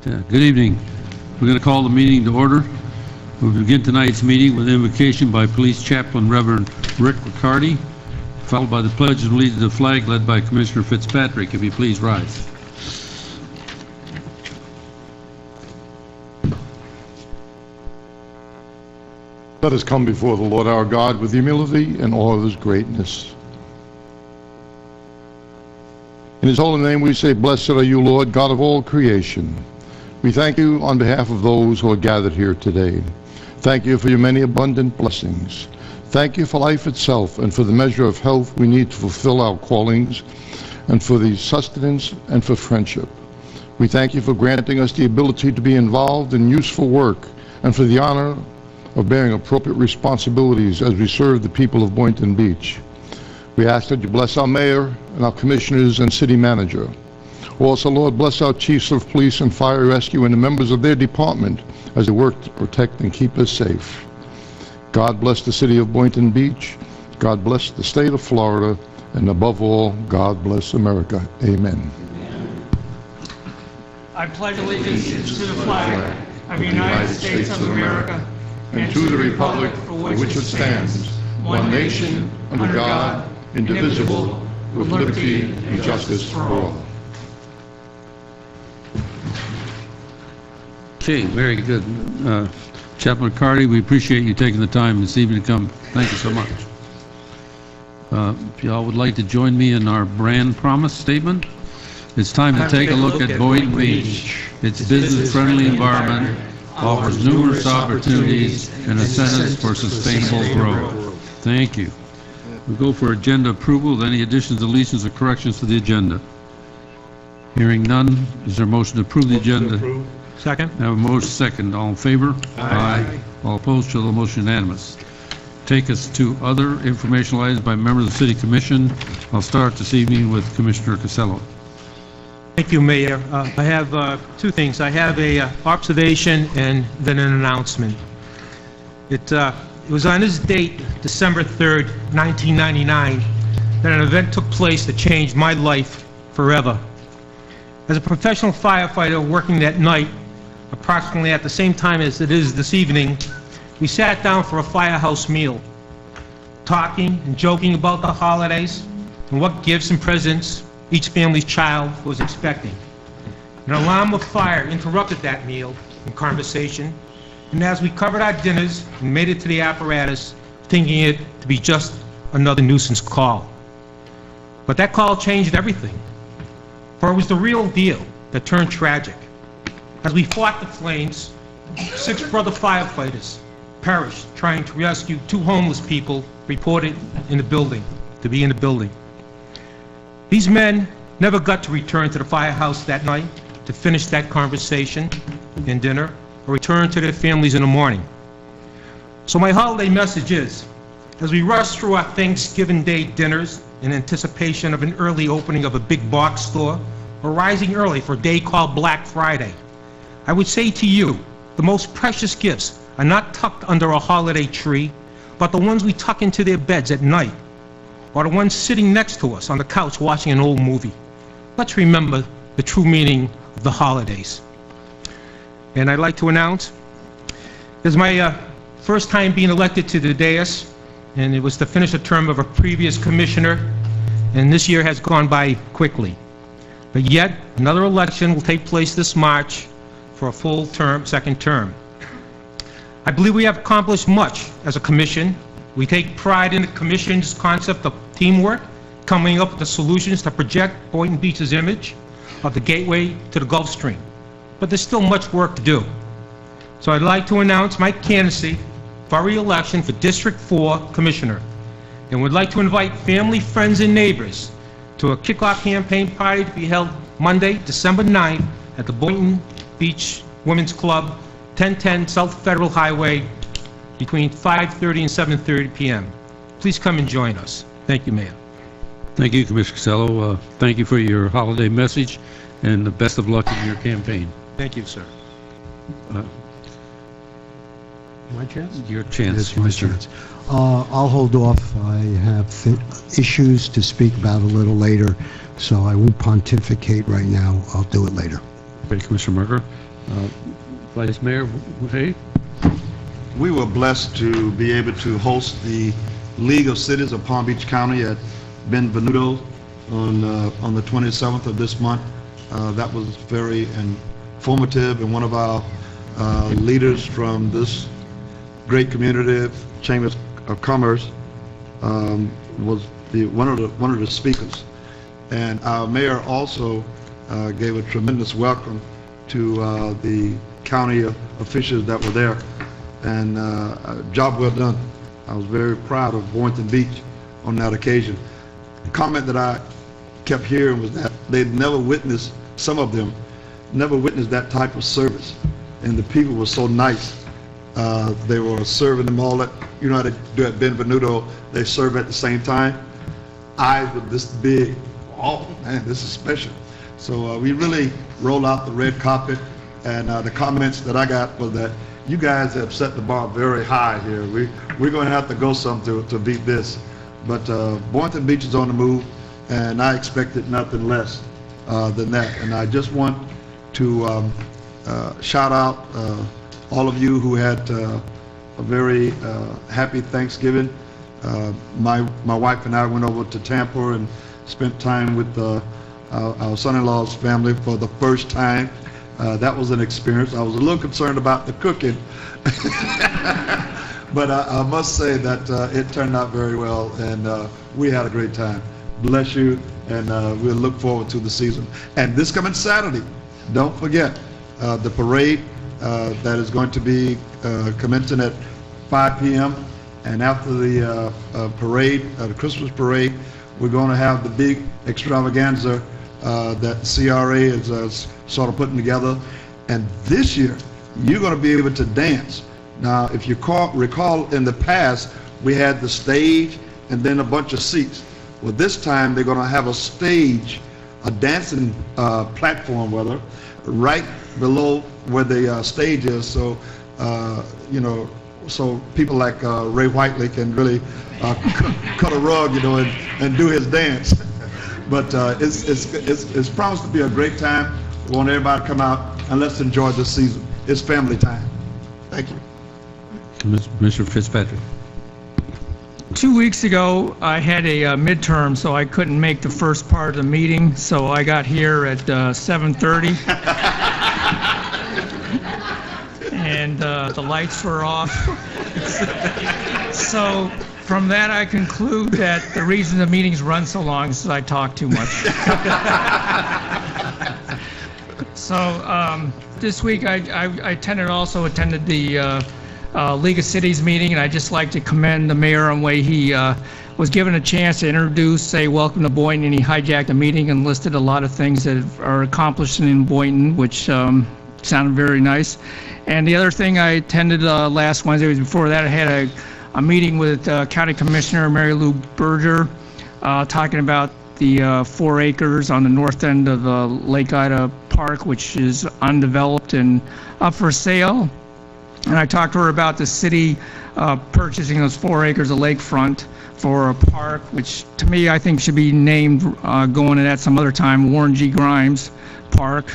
Good evening. We're going to call the meeting to order. We'll begin tonight's meeting with an invocation by Police Chaplain Reverend Rick Riccardi, followed by the Pledge of Allegiance to the flag led by Commissioner Fitzpatrick. If you please rise. Let us come before the Lord our God with humility and awe of his greatness. In his holy name we say, blessed are you, Lord, God of all creation. We thank you on behalf of those who are gathered here today. Thank you for your many abundant blessings. Thank you for life itself and for the measure of health we need to fulfill our callings, and for the sustenance and for friendship. We thank you for granting us the ability to be involved in useful work and for the honor of bearing appropriate responsibilities as we serve the people of Boynton Beach. We ask that you bless our mayor and our commissioners and city manager. Also, Lord, bless our chiefs of police and fire rescue and the members of their department as they work to protect and keep us safe. God bless the city of Boynton Beach. God bless the state of Florida. And above all, God bless America. Amen. I pledge allegiance to the flag of the United States of America and to the republic for which it stands, one nation, under God, indivisible, with liberty and justice for all. Okay, very good. Chaplain Riccardi, we appreciate you taking the time this evening to come. Thank you so much. If y'all would like to join me in our brand promise statement. It's time to take a look at Boynton Beach. Its business-friendly environment offers numerous opportunities and incentives for sustainable growth. Thank you. We'll go for agenda approval with any additions, deletions, or corrections to the agenda. Hearing none, is there a motion to approve the agenda? Second. I have a motion second. All in favor? Aye. All opposed? Show the motion unanimous. Take us to other informational items by members of the City Commission. I'll start this evening with Commissioner Casello. Thank you, Mayor. I have two things. I have a observation and then an announcement. It was on this date, December 3rd, 1999, that an event took place that changed my life forever. As a professional firefighter working that night, approximately at the same time as it is this evening, we sat down for a firehouse meal, talking and joking about the holidays and what gifts and presents each family's child was expecting. An alarm of fire interrupted that meal and conversation, and as we covered our dinners and made it to the apparatus, thinking it to be just another nuisance call. But that call changed everything, for it was the real deal that turned tragic. As we fought the flames, 6 brother firefighters perished trying to rescue 2 homeless people reported in the building, to be in the building. These men never got to return to the firehouse that night to finish that conversation and dinner, or return to their families in the morning. So my holiday message is, as we rush through our Thanksgiving Day dinners in anticipation of an early opening of a big box store, or rising early for a day called Black Friday, I would say to you, the most precious gifts are not tucked under a holiday tree, but the ones we tuck into their beds at night, or the ones sitting next to us on the couch watching an old movie. Let's remember the true meaning of the holidays. And I'd like to announce, this is my first time being elected to the dais, and it was to finish a term of a previous commissioner, and this year has gone by quickly. But yet, another election will take place this March for a full term, second term. I believe we have accomplished much as a commission. We take pride in the commission's concept of teamwork, coming up with the solutions to project Boynton Beach's image of the gateway to the Gulf Stream. But there's still much work to do. So I'd like to announce my candidacy for re-election for District 4 Commissioner, and would like to invite family, friends, and neighbors to a kickoff campaign party to be held Monday, December 9th at the Boynton Beach Women's Club, 1010 South Federal Highway, between 5:30 and 7:30 p.m. Please come and join us. Thank you, Mayor. Thank you, Commissioner Casello. Thank you for your holiday message, and the best of luck in your campaign. Thank you, sir. My chance? Your chance, It's my chance. I'll hold off. I have issues to speak about a little later, so I won't pontificate right now. I'll do it later. Okay, Commissioner Merker. Vice Mayor Hay? We were blessed to be able to host the League of Cities of Palm Beach County at Benvenuto on the 27th of this month. That was very informative, and one of our leaders from this great community, Chamber of Commerce, was one of the speakers. And our mayor also gave a tremendous welcome to the county officials that were there, and job well done. I was very proud of Boynton Beach on that occasion. The comment that I kept hearing was that they'd never witnessed, some of them, never witnessed that type of service, and the people were so nice. They were serving them all at, you know how they do at Benvenuto, they serve at the same time. Eyes were this big. Oh man, this is special. So we really rolled out the red carpet, and the comments that I got was that you guys have set the bar very high here. We're going to have to go some to beat this. But Boynton Beach is on the move, and I expected nothing less than that. And I just want to shout out all of you who had a very happy Thanksgiving. My wife and I went over to Tampa and spent time with our son-in-law's family for the first time. That was an experience. I was a little concerned about the cooking, but I must say that it turned out very well, and we had a great time. Bless you, and we'll look forward to the season. And this coming Saturday, don't forget the parade that is going to be commencing at 5 p.m. And after the parade, the Christmas parade, we're going to have the big extravaganza that CRA is sort of putting together. And this year, you're going to be able to dance. Now, if you recall in the past, we had the stage and then a bunch of seats. Well, this time they're going to have a stage, a dancing platform, rather, right below where the stage is. So, you know, so people like Ray Whiteley can really cut a rug, you know, and do his dance. But it's promised to be a great time. We want everybody to come out and let's enjoy this season. It's family time. Thank you. Mr. Fitzpatrick. 2 weeks ago, I had a midterm, so I couldn't make the first part of the meeting, so I got here at 7:30. And the lights were off. So from that, I conclude that the reason the meetings run so long is I talk too much. So this week, I also attended the League of Cities meeting, and I'd just like to commend the mayor on the way he was given a chance to introduce, say welcome to Boynton, and he hijacked the meeting and listed a lot of things that are accomplished in Boynton, which sounded very nice. And the other thing I attended last Wednesday, was before that, I had a meeting with County Commissioner Mary Lou Berger, talking about the 4 acres on the north end of Lake Ida Park, which is undeveloped and up for sale. And I talked to her about the city purchasing those 4 acres of lakefront for a park, which to me I think should be named, going to that some other time, Warren G. Grimes Park.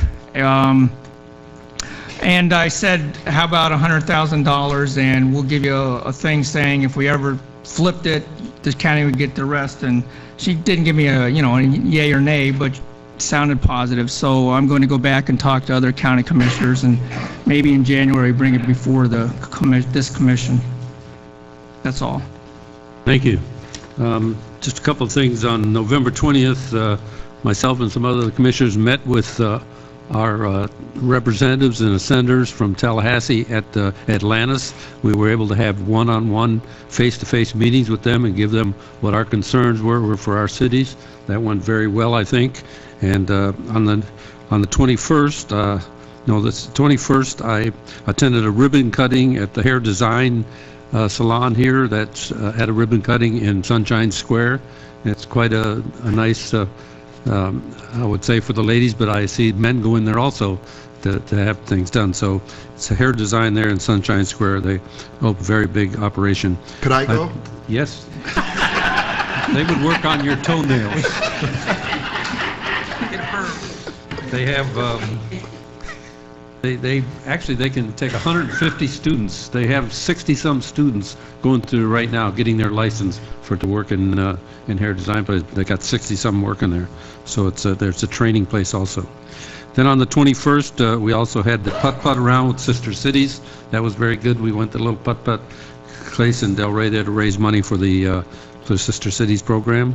And I said, how about $100,000, and we'll give you a thing saying if we ever flipped it, the county would get the rest. And she didn't give me a yay or nay, but sounded positive. So I'm going to go back and talk to other county commissioners, and maybe in January bring it before this commission. That's all. Thank you. Just a couple of things. On November 20th, myself and some other commissioners met with our representatives and senators from Tallahassee at Atlantis. We were able to have one-on-one, face-to-face meetings with them and give them what our concerns were for our cities. That went very well, I think. And on the 21st, this 21st, I attended a ribbon cutting at the hair design salon here. That's had a ribbon cutting in Sunshine Square. It's quite a nice, I would say, for the ladies, but I see men go in there also to have things done. So it's a hair design there in Sunshine Square. They open a very big operation. Could I go? Yes. They would work on your toenails. They have They actually, they can take 150 students. They have 60-some students going through right now, getting their license to work in hair design, but they got 60-some working there. So there's a training place also. Then on the 21st, we also had the putt-putt around with Sister Cities. That was very good. We went to a little putt-putt place in Del Rey there to raise money for the Sister Cities program.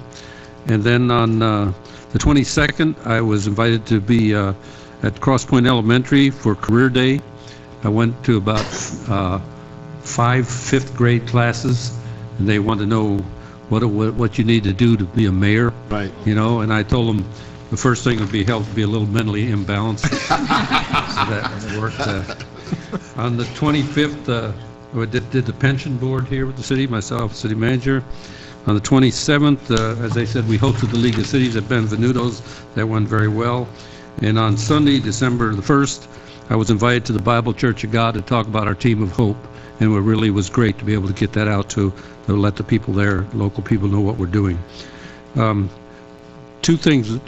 And then on the 22nd, I was invited to be at Cross Point Elementary for Career Day. I went to about 5 fifth grade classes, and they wanted to know what you need to do to be a mayor. Right. You know, and I told them the first thing would be help to be a little mentally imbalanced. So that worked. On the 25th, we did the pension board here with the city, myself, city manager. On the 27th, as I said, we hosted the League of Cities at Benvenuto's. That went very well. And on Sunday, December the 1st, I was invited to the Bible Church of God to talk about our team of hope. And it really was great to be able to get that out to let the people there, local people, know what we're doing. Two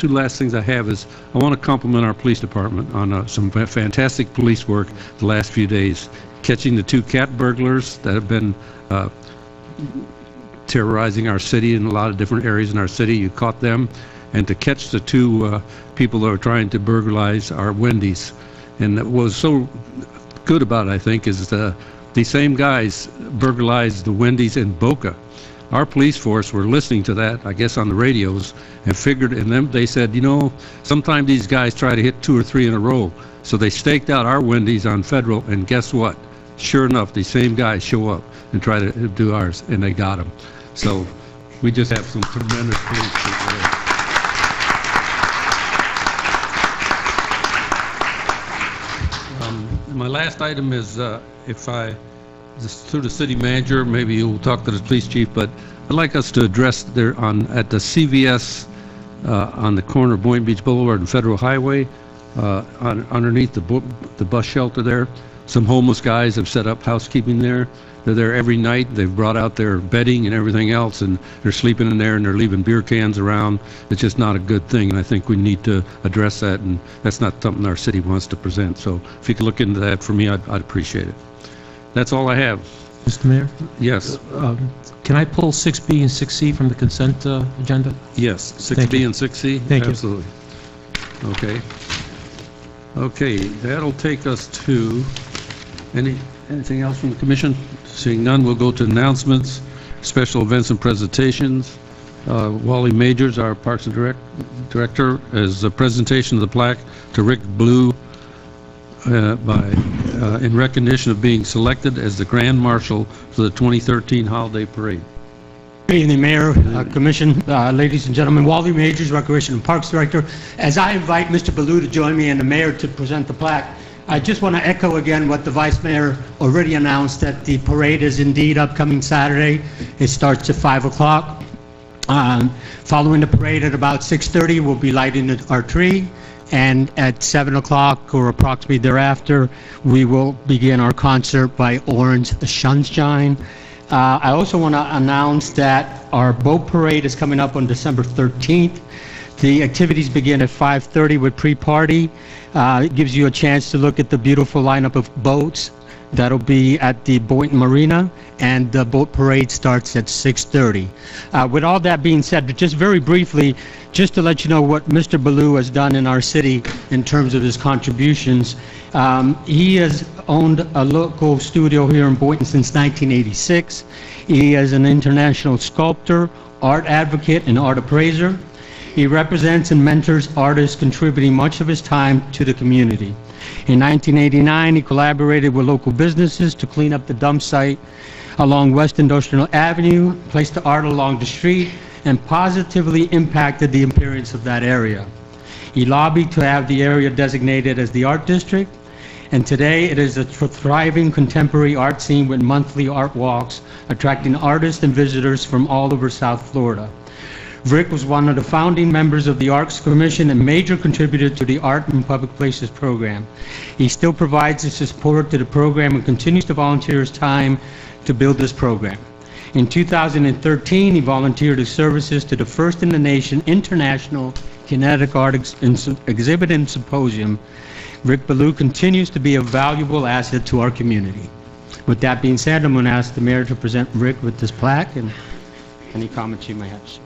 last things I have is I want to compliment our police department on some fantastic police work the last few days. Catching the 2 cat burglars that have been terrorizing our city in a lot of different areas in our city. You caught them. And to catch the 2 people that were trying to burglarize our Wendy's. And what was so good about it, I think, is these same guys burglarized the Wendy's in Boca. Our police force were listening to that, I guess, on the radios, and figured, and then they said, you know, sometimes these guys try to hit 2 or 3 in a row. So they staked out our Wendy's on Federal, and guess what? Sure enough, these same guys show up and try to do ours, and they got them. So we just have some tremendous police people there. My last item is, just through the city manager, maybe you'll talk to the police chief, but I'd like us to address there at the CVS on the corner of Boynton Beach Boulevard and Federal Highway, underneath the bus shelter there. Some homeless guys have set up housekeeping there. They're there every night. They've brought out their bedding and everything else, and they're sleeping in there, and they're leaving beer cans around. It's just not a good thing, and I think we need to address that, and that's not something our city wants to present. So if you could look into that for me, I'd appreciate it. That's all I have. Mr. Mayor, Yes. can I pull 6B and 6C from the consent agenda? Yes. Thank 6B you. and 6C? Thank you. Absolutely. Okay. Okay, that'll take us to anything else from the commission? Seeing none, we'll go to announcements, special events and presentations. Wally Majors, our Parks and Director, is a presentation of the plaque to Rick Blue in recognition of being selected as the Grand Marshal for the 2013 Holiday Parade. Good evening, Mayor, Commission, ladies and gentlemen. Wally Majors, Recreation and Parks Director. As I invite Mr. Ballou to join me and the Mayor to present the plaque, I just want to echo again what the Vice Mayor already announced, that the parade is indeed upcoming Saturday. It starts at 5 o'clock. Following the parade at about 6:30, we'll be lighting our tree. And at 7 o'clock or approximately thereafter, we will begin our concert by Orange Sunshine. I also want to announce that our boat parade is coming up on December 13th. The activities begin at 5:30 with pre-party. It gives you a chance to look at the beautiful lineup of boats that'll be at the Boynton Marina, and the boat parade starts at 6:30. With all that being said, just very briefly, just to let you know what Mr. Ballou has done in our city in terms of his contributions. He has owned a local studio here in Boynton since 1986. He is an international sculptor, art advocate, and art appraiser. He represents and mentors artists, contributing much of his time to the community. In 1989, he collaborated with local businesses to clean up the dump site along West Industrial Avenue, placed the art along the street, and positively impacted the appearance of that area. He lobbied to have the area designated as the Art District, and today it is a thriving contemporary art scene with monthly art walks, attracting artists and visitors from all over South Florida. Rick was one of the founding members of the Arts Commission and major contributor to the Art in Public Places program. He still provides his support to the program and continues to volunteer his time to build this program. In 2013, he volunteered his services to the first in the nation International Kinetic Art Exhibit and Symposium, Rick Ballou continues to be a valuable asset to our community. With that being said, I'm going to ask the mayor to present Rick with this plaque and any comments you may have.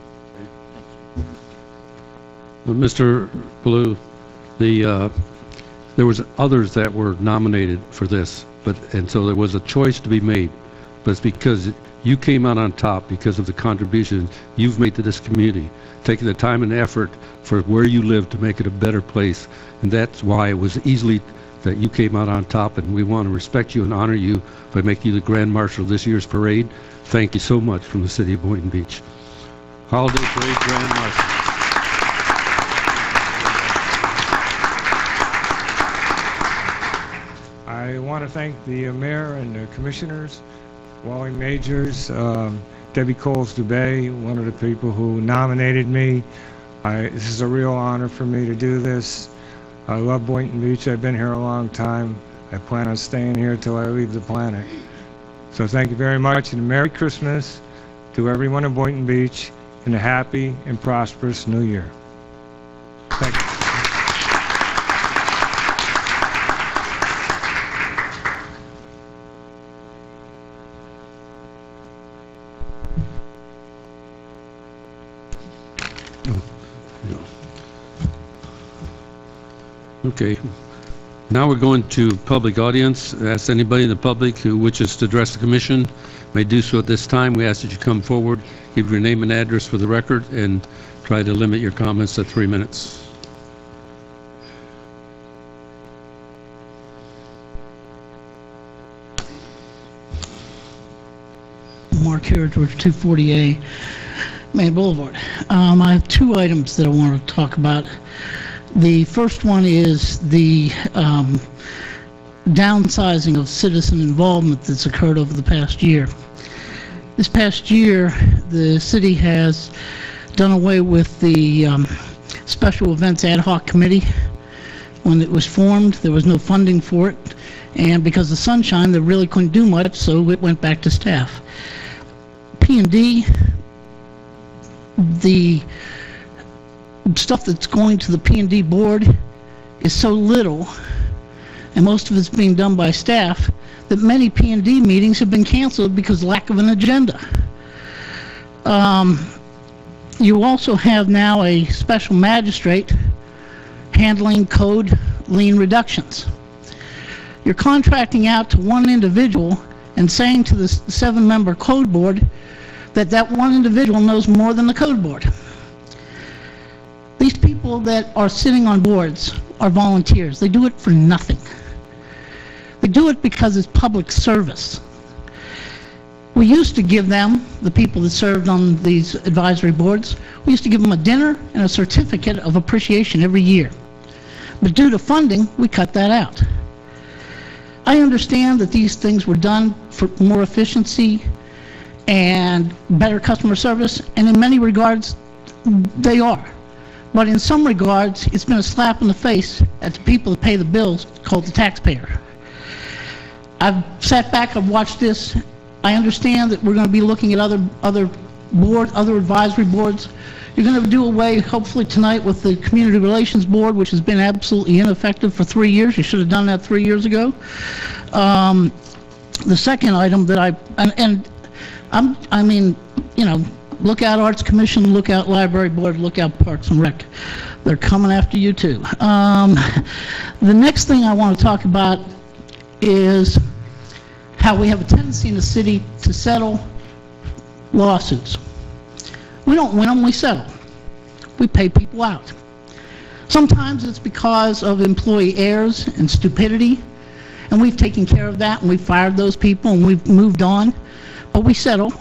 Well, Mr. Blue, there was others that were nominated for this, and so there was a choice to be made. But it's because you came out on top because of the contribution you've made to this community, taking the time and effort for where you live to make it a better place. And that's why it was easily that you came out on top, and we want to respect you and honor you by making you the Grand Marshal of this year's parade. Thank you so much from the city of Boynton Beach. Holiday Parade Grand Marshal. I want to thank the mayor and the commissioners, Wally Majors, Debbie Coles-Dubay, one of the people who nominated me. This is a real honor for me to do this. I love Boynton Beach. I've been here a long time. I plan on staying here till I leave the planet. So thank you very much, and Merry Christmas to everyone in Boynton Beach, and a happy and prosperous New Year. Thank you. Okay. Now we're going to public audience. Ask anybody in the public who wishes to address the commission may do so at this time. We ask that you come forward, give your name and address for the record, and try to limit your comments to 3 minutes. Mark Heritage, 240A Main Boulevard. I have two items that I want to talk about. The first one is the downsizing of citizen involvement that's occurred over the past year. This past year, the city has done away with the Special Events Ad Hoc Committee. When it was formed, there was no funding for it, and because of sunshine, they really couldn't do much, so it went back to staff. P&D, the stuff that's going to the P&D board is so little, and most of it's being done by staff, that many P&D meetings have been canceled because of lack of an agenda. You also have now a special magistrate handling code lien reductions. You're contracting out to one individual and saying to the 7-member code board that that one individual knows more than the code board. These people that are sitting on boards are volunteers. They do it for nothing. They do it because it's public service. We used to give them, the people that served on these advisory boards, we used to give them a dinner and a certificate of appreciation every year. But due to funding, we cut that out. I understand that these things were done for more efficiency and better customer service, and in many regards, they are. But in some regards, it's been a slap in the face at the people that pay the bills, called the taxpayer. I've sat back, I've watched this. I understand that we're going to be looking at other advisory boards. You're going to do away, hopefully tonight, with the Community Relations Board, which has been absolutely ineffective for 3 years. You should have done that 3 years ago. The second item that I mean, you know, look out Arts Commission, look out Library Board, look out Parks and Rec. They're coming after you too. The next thing I want to talk about is how we have a tendency in the city to settle lawsuits. We don't win them, we settle. We pay people out. Sometimes it's because of employee errors and stupidity, and we've taken care of that, and we've fired those people, and we've moved on, but we settle.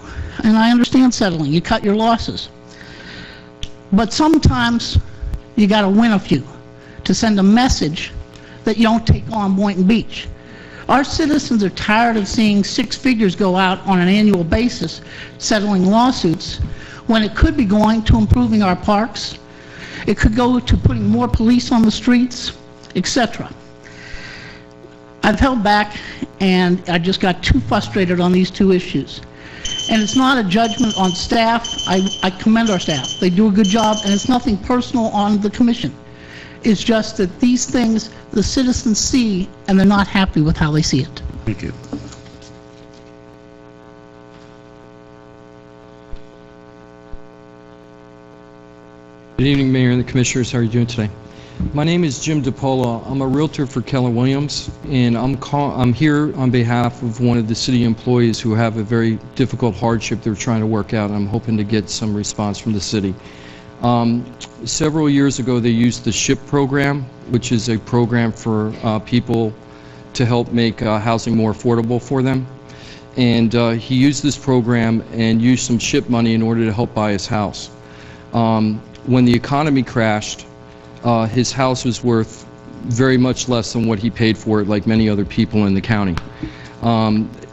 And I understand settling. You cut your losses. But sometimes you got to win a few to send a message that you don't take on Boynton Beach. Our citizens are tired of seeing 6 figures go out on an annual basis settling lawsuits when it could be going to improving our parks. It could go to putting more police on the streets, etc. I've held back, and I just got too frustrated on these two issues. And it's not a judgment on staff. I commend our staff. They do a good job, and it's nothing personal on the commission. It's just that these things the citizens see and they're not happy with how they see it. Thank you. Good evening, Mayor and the Commissioners. How are you doing today? My name is Jim DePola. I'm a realtor for Keller Williams, and I'm here on behalf of one of the city employees who have a very difficult hardship they're trying to work out. I'm hoping to get some response from the city. Several years ago, they used the SHIP program, which is a program for people to help make housing more affordable for them. And he used this program and used some SHIP money in order to help buy his house. When the economy crashed, his house was worth very much less than what he paid for it, like many other people in the county.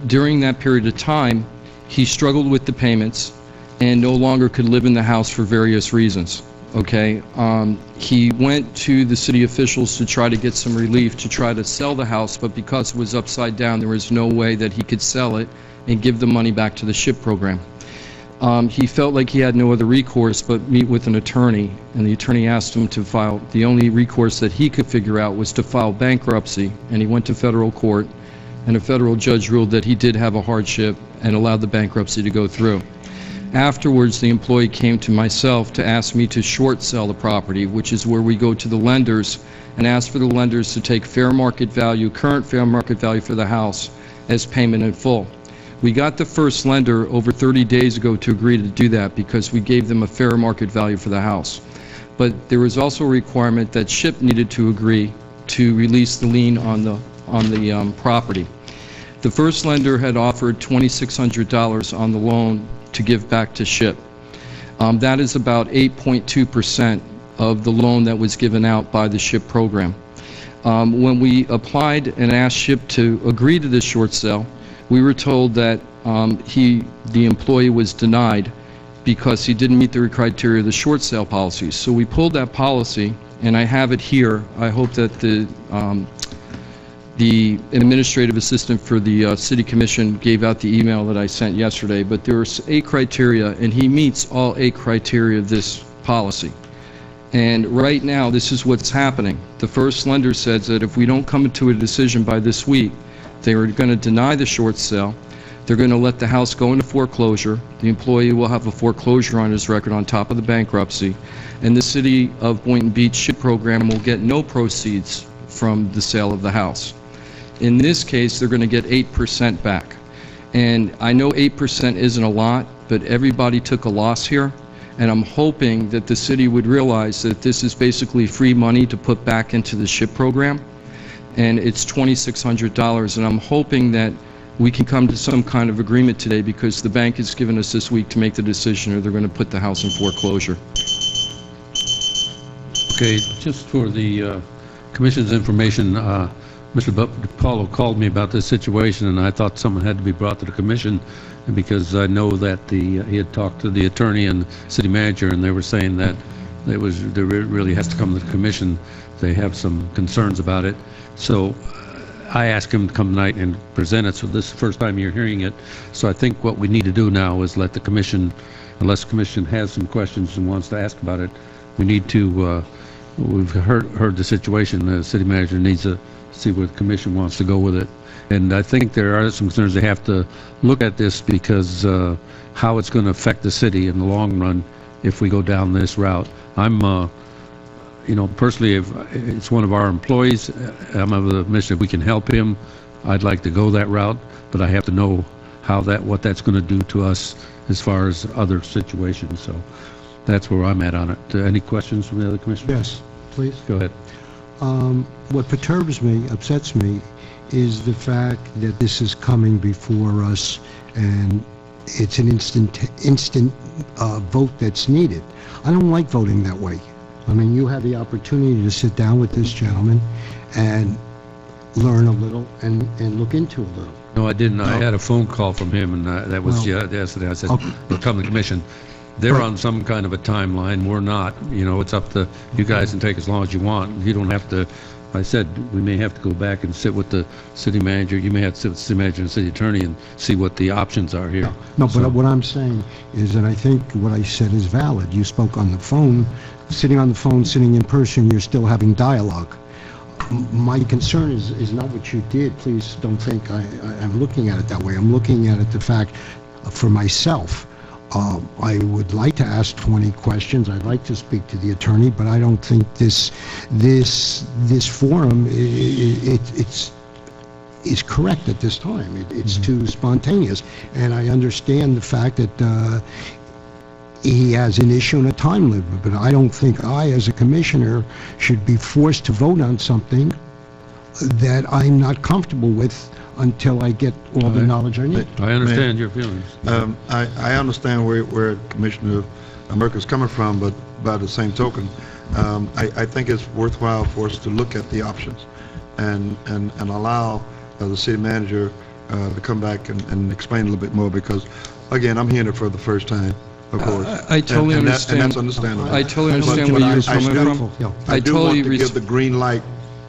During that period of time, he struggled with the payments and no longer could live in the house for various reasons. Okay, he went to the city officials to try to get some relief to try to sell the house, but because it was upside down, there was no way that he could sell it and give the money back to the SHIP program. He felt like he had no other recourse but meet with an attorney, and the attorney asked him to file, the only recourse that he could figure out was to file bankruptcy, and he went to federal court, and a federal judge ruled that he did have a hardship and allowed the bankruptcy to go through. Afterwards, the employee came to myself to ask me to short sell the property, which is where we go to the lenders and ask for the lenders to take fair market value, current fair market value for the house as payment in full. We got the first lender over 30 days ago to agree to do that because we gave them a fair market value for the house. But there was also a requirement that SHIP needed to agree to release the lien on the property. The first lender had offered $2,600 on the loan to give back to SHIP. That is about 8.2% of the loan that was given out by the SHIP program. When we applied and asked SHIP to agree to this short sale, we were told that the employee was denied because he didn't meet the criteria of the short sale policy. So we pulled that policy, and I have it here. I hope that the administrative assistant for the city commission gave out the email that I sent yesterday, but there's 8 criteria, and he meets all 8 criteria of this policy. And right now, this is what's happening. The first lender says that if we don't come to a decision by this week, they are going to deny the short sale. They're going to let the house go into foreclosure. The employee will have a foreclosure on his record on top of the bankruptcy. And the city of Boynton Beach SHIP program will get no proceeds from the sale of the house. In this case, they're going to get 8% back. And I know 8% isn't a lot, but everybody took a loss here. And I'm hoping that the city would realize that this is basically free money to put back into the SHIP program. And it's $2,600, and I'm hoping that we can come to some kind of agreement today because the bank has given us this week to make the decision or they're going to put the house in foreclosure. Okay, just for the commission's information, Mr. Paulo called me about this situation, and I thought someone had to be brought to the commission because I know that he had talked to the attorney and city manager, and they were saying that there really has to come to the commission. They have some concerns about it. So I asked him to come tonight and present it, so this is the first time you're hearing it. So I think what we need to do now is let the commission, unless the commission has some questions and wants to ask about it, we need to, we've heard the situation, the city manager needs to see where the commission wants to go with it. And I think there are some concerns they have to look at this because how it's going to affect the city in the long run if we go down this route. I'm personally, if it's one of our employees, I'm of the mission if we can help him, I'd like to go that route, but I have to know what that's going to do to us as far as other situations. So that's where I'm at on it. Any questions from the other commissioners? Yes, please. Go ahead. What perturbs me, upsets me, is the fact that this is coming before us and it's an instant vote that's needed. I don't like voting that way. I mean, you had the opportunity to sit down with this gentleman and learn a little and look into a little. No, I didn't. I had a phone call from him, and that was yesterday. I said, we'll come to the commission. They're on some kind of a timeline. We're not. It's up to you guys and take as long as you want. You don't have to I said, we may have to go back and sit with the city manager, you may have to sit with the city manager and city attorney and see what the options are here. No, So- but what I'm saying is, and I think what I said is valid, you spoke on the phone, sitting on the phone, sitting in person, you're still having dialogue. My concern is not what you did. Please don't think I'm looking at it that way. I'm looking at it the fact, for myself, I would like to ask 20 questions. I'd like to speak to the attorney, but I don't think this forum is correct at this time. It's too spontaneous, and I understand the fact that he has an issue and a time limit, but I don't think I, as a commissioner, should be forced to vote on something that I'm not comfortable with until I get all the knowledge I need. I understand your feelings. I understand where Commissioner Merker is coming from, but by the same token, I think it's worthwhile for us to look at the options and allow the city manager to come back and explain a little bit more, because, again, I'm hearing it for the first time, of course. I totally And understand. that's understandable. I totally But understand where you're I coming do- from. I do totally want to give the green light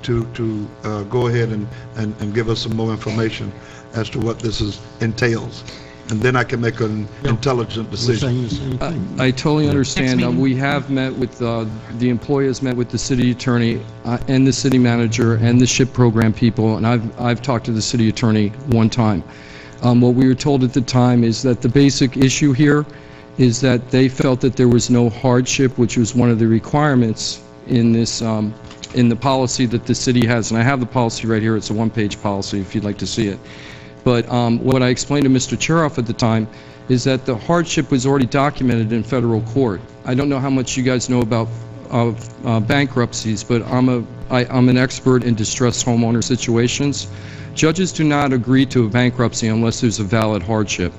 to go ahead and give us some more information as to what this entails. And then I can make an intelligent We're decision. saying the same thing. I totally understand. meeting. We have met with, the employee has met with the city attorney and the city manager and the SHIP program people, and I've talked to the city attorney one time. What we were told at the time is that the basic issue here is that they felt that there was no hardship, which was one of the requirements in this, in the policy that the city has. And I have the policy right here. It's a one-page policy if you'd like to see it. But what I explained to Mr. Cheroff at the time is that the hardship was already documented in federal court. I don't know how much you guys know about bankruptcies, but I'm an expert in distressed homeowner situations. Judges do not agree to a bankruptcy unless there's a valid hardship.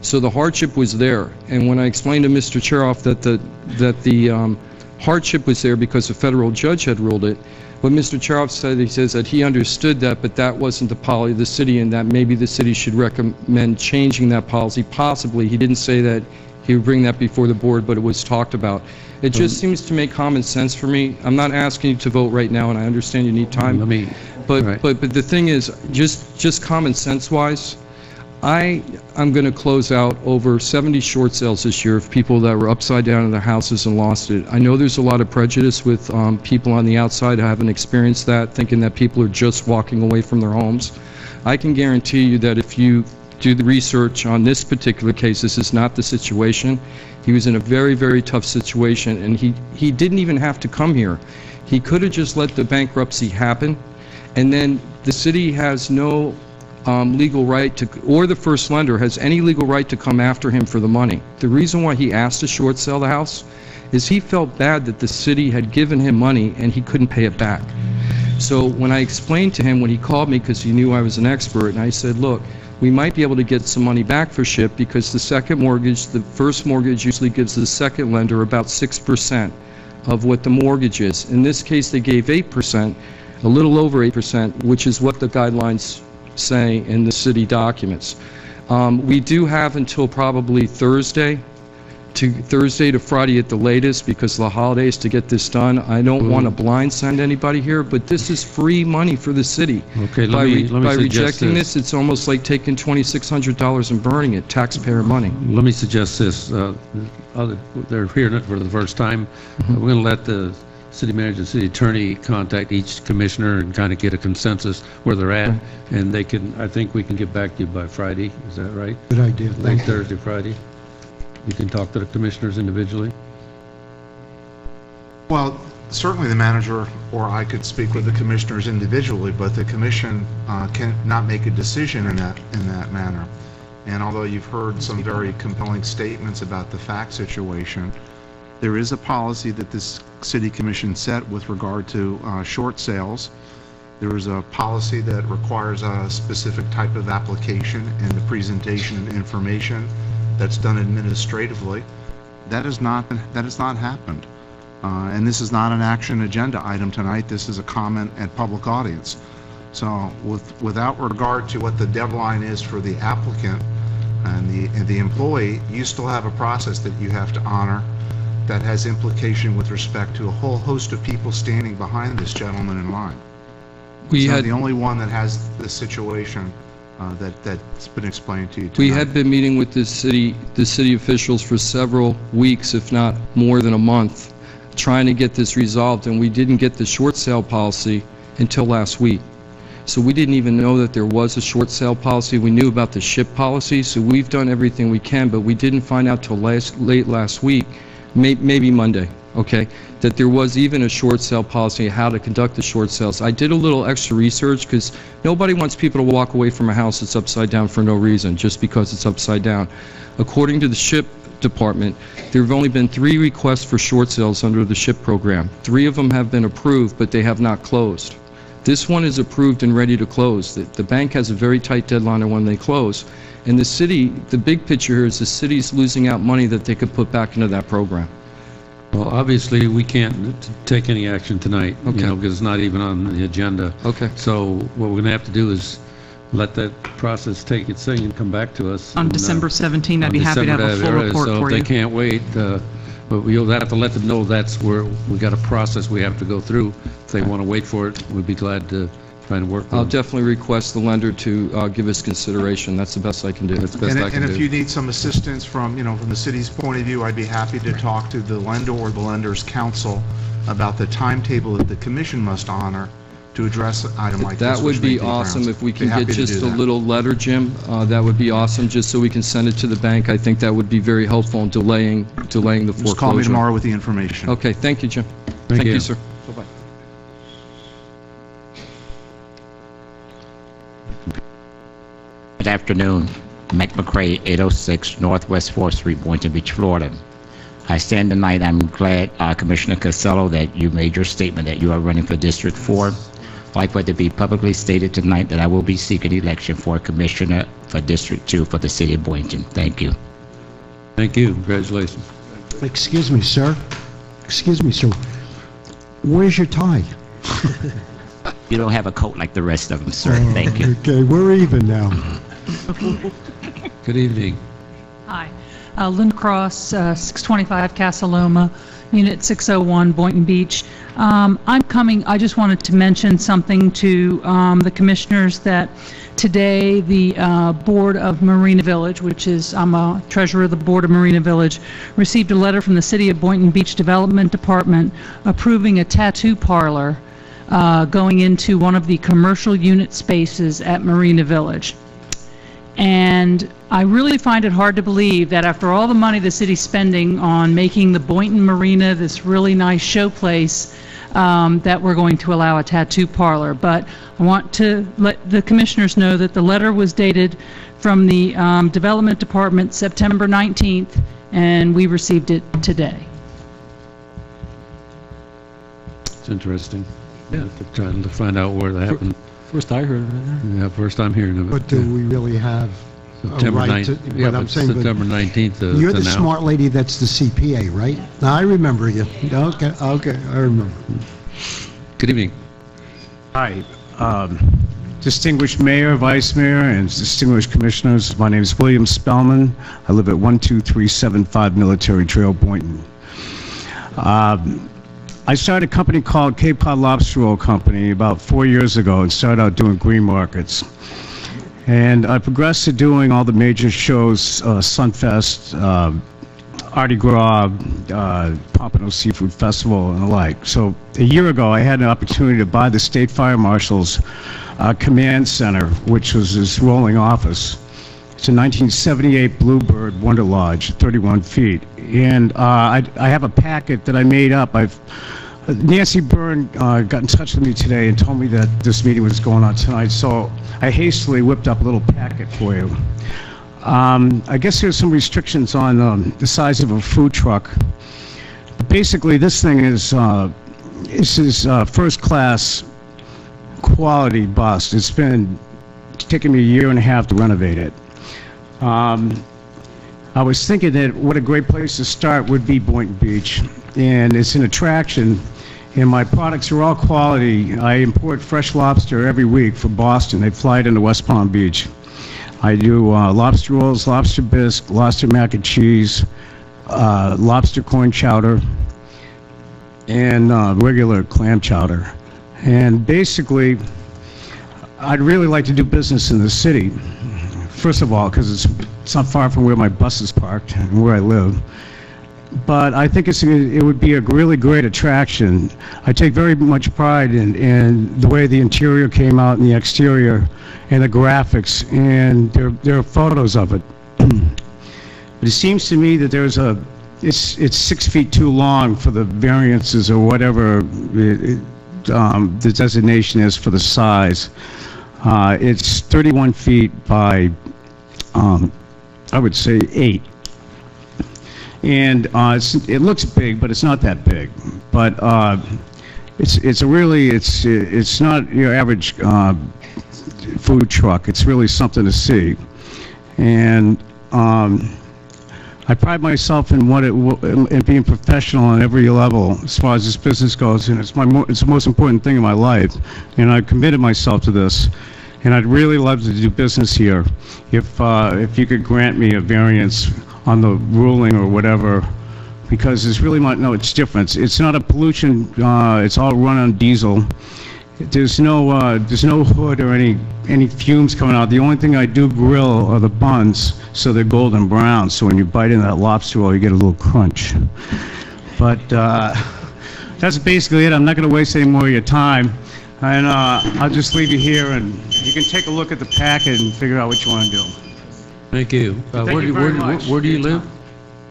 So the hardship was there, and when I explained to Mr. Cheroff that the hardship was there because a federal judge had ruled it, what Mr. Cheroff said, he says that he understood that, but that wasn't the policy of the city, and that maybe the city should recommend changing that policy. Possibly, he didn't say that he would bring that before the board, but it was talked about. It just seems to make common sense for me. I'm not asking you to vote right now, and I understand you need time. Let me, But Right. but the thing is, just common sense wise, I'm going to close out over 70 short sales this year of people that were upside down in their houses and lost it. I know there's a lot of prejudice with people on the outside who haven't experienced that, thinking that people are just walking away from their homes. I can guarantee you that if you do the research on this particular case, this is not the situation. He was in a very, very tough situation, and he didn't even have to come here. He could have just let the bankruptcy happen, and then the city has no legal right to, or the first lender has any legal right to come after him for the money. The reason why he asked to short sell the house is he felt bad that the city had given him money and he couldn't pay it back. So when I explained to him, when he called me because he knew I was an expert, and I said, look, we might be able to get some money back for SHIP because the second mortgage, the first mortgage usually gives the second lender about 6% of what the mortgage is. In this case, they gave 8%, a little over 8%, which is what the guidelines say in the city documents. We do have until probably Thursday to Friday at the latest because of the holidays to get this done. I don't want to blind send anybody here, but this is free money for the city. Okay, By let me suggest rejecting this. this, it's almost like taking $2,600 and burning it, taxpayer money. Let me suggest this. They're hearing it for the first time. We're going to let the city manager and city attorney contact each commissioner and kind of get a consensus where they're at, and they can, I think we can get back to you by Friday. Is that right? Good idea. Late Thank you. Thursday, Friday? You can talk to the commissioners individually? Well, certainly the manager or I could speak with the commissioners individually, but the commission cannot make a decision in that manner. And although you've heard some very compelling statements about the fact situation, there is a policy that this city commission set with regard to short sales. There is a policy that requires a specific type of application and the presentation of information that's done administratively. That has not happened. And this is not an action agenda item tonight. This is a comment at public audience. So without regard to what the deadline is for the applicant and the employee, you still have a process that you have to honor that has implication with respect to a whole host of people standing behind this gentleman in line. We It's not had- the only one that has the situation that's been explained to you tonight. We had been meeting with the city officials for several weeks, if not more than a month, trying to get this resolved, and we didn't get the short sale policy until last week. So we didn't even know that there was a short sale policy. We knew about the ship policy, so we've done everything we can, but we didn't find out till late last week, maybe Monday, okay, that there was even a short sale policy, how to conduct the short sales. I did a little extra research because nobody wants people to walk away from a house that's upside down for no reason, just because it's upside down. According to the ship department, there have only been 3 requests for short sales under the ship program. 3 of them have been approved, but they have not closed. This one is approved and ready to close. The bank has a very tight deadline on when they close. And the city, the big picture here is the city's losing out money that they could put back into that program. Well, obviously, we can't take any action tonight, Okay. because it's not even on the agenda. Okay. So what we're going to have to do is let that process take its thing and come back to us. On And, December 17, I'd on be happy to have a December, full report so for if they you. can't wait, but we'll have to let them know that's where we got a process we have to go through. If they want to wait for it, we'd be glad to try and work with I'll them. definitely request the lender to give us consideration. That's the best I can do. That's the best I can And if you do. need some assistance from the city's point of view, I'd be happy to talk to the lender or the lender's counsel about the timetable that the commission must honor to address an item like this. That would which may be take awesome rounds. if we Be can happy get to just do a that. little letter, Jim. That would be awesome, just so we can send it to the bank. I think that would be very helpful in delaying the foreclosure. Just call me tomorrow with the information. Okay, thank you, Jim. Thank you. sir. Bye-bye. Good afternoon. Mac McCray, 806 Northwest 4th Street, Boynton Beach, Florida. I stand tonight, I'm glad, Commissioner Costello, that you made your statement that you are running for District 4. I'd like for it to be publicly stated tonight that I will be seeking election for Commissioner for District 2 for the City of Boynton. Thank you. Thank you. Congratulations. Excuse me, sir. Excuse me, sir. Where's your tie? You don't have a coat like the rest of them, sir. Thank you. Okay, we're even now. Good evening. Hi. Linda Cross, 625 Casa Loma, Unit 601, Boynton Beach. I just wanted to mention something to the commissioners that today the Board of Marina Village, I'm a treasurer of the Board of Marina Village, received a letter from the City of Boynton Beach Development Department approving a tattoo parlor going into one of the commercial unit spaces at Marina Village. And I really find it hard to believe that after all the money the city's spending on making the Boynton Marina this really nice showplace, that we're going to allow a tattoo parlor. But I want to let the commissioners know that the letter was dated from the Development Department September 19th, and we received it today. It's interesting. Yeah. Trying to find out where that happened. First I heard of it. Yeah, first I'm hearing of it. But do we really have a September right to... 9th. Yeah, but I'm but saying, but September 19th you're to the now. smart lady that's the CPA, right? Now, I remember you. Okay, I remember. Good evening. Hi. Distinguished Mayor, Vice Mayor, and distinguished Commissioners, my name is William Spellman. I live at 12375 Military Trail, Boynton. I started a company called Cape Cod Lobster Roll Company about 4 years ago and started out doing green markets. And I progressed to doing all the major shows, Sunfest, Mardi Gras, Pompano Seafood Festival, and the like. So a year ago, I had an opportunity to buy the State Fire Marshal's Command Center, which was his rolling office. It's a 1978 Bluebird Wonder Lodge, 31 feet. And I have a packet that I made up. Nancy Byrne got in touch with me today and told me that this meeting was going on tonight, so I hastily whipped up a little packet for you. I guess there's some restrictions on the size of a food truck. Basically, this thing is first-class quality bust. It's been taking me a year and a half to renovate it. I was thinking that what a great place to start would be Boynton Beach, and it's an attraction, and my products are all quality. I import fresh lobster every week from Boston. They fly it into West Palm Beach. I do lobster rolls, lobster bisque, lobster mac and cheese, lobster corn chowder, and regular clam chowder. And basically, I'd really like to do business in the city. First of all, because it's not far from where my bus is parked and where I live. But I think it would be a really great attraction. I take very much pride in the way the interior came out and the exterior and the graphics, and there are photos of it. But it seems to me that it's 6 feet too long for the variances or whatever the designation is for the size. It's 31 feet by, I would say 8. And it looks big, but it's not that big. But it's not your average food truck. It's really something to see. And I pride myself in in being professional on every level as far as this business goes, and it's the most important thing in my life. And I've committed myself to this. And I'd really love to do business here if you could grant me a variance on the ruling or whatever, because there's really it's different. It's not a pollution, it's all run on diesel. There's no hood or any fumes coming out. The only thing I do grill are the buns, so they're golden brown, so when you bite into that lobster roll, you get a little crunch. But that's basically it. I'm not going to waste any more of your time. And I'll just leave you here, and you can take a look at the packet and figure out what you want to do. Thank you. Thank you very much. Where do you live?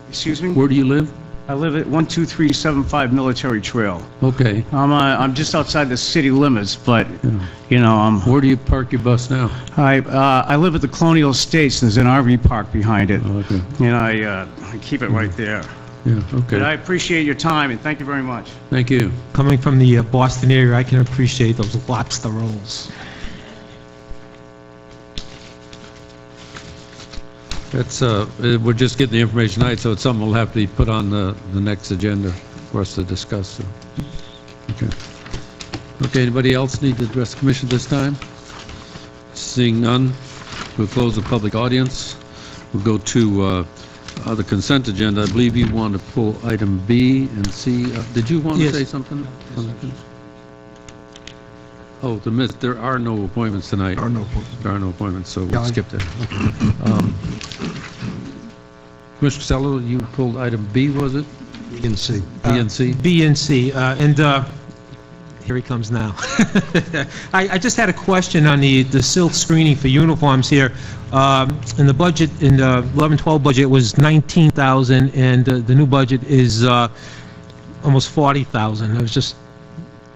Excuse me? Where do you live? I live at 12375 Military Trail. Okay. I'm just outside the city limits, but, you know, Where do you park your bus now? I live at the Colonial Estates, and there's an RV park behind it. Oh, okay. And I keep it right there. Yeah, okay. But I appreciate your time, and thank you very much. Thank you. Coming from the Boston area, I can appreciate those lobster rolls. That's, we're just getting the information tonight, so it's something we'll have to be put on the next agenda for us to discuss. So. Okay. Okay, anybody else need to address the commission this time? Seeing none, we'll close the public audience. We'll go to the consent agenda. I believe you want to pull item B and C. Did you want to say something? Oh, there are no appointments tonight. There are no appointments, so we'll skip that. Mr. Costello, you pulled item B, was it? B and C. B and C? B and C, and here he comes now. I just had a question on the silk screening for uniforms here. In the budget, in the 11-12 budget, was $19,000, and the new budget is almost $40,000. I was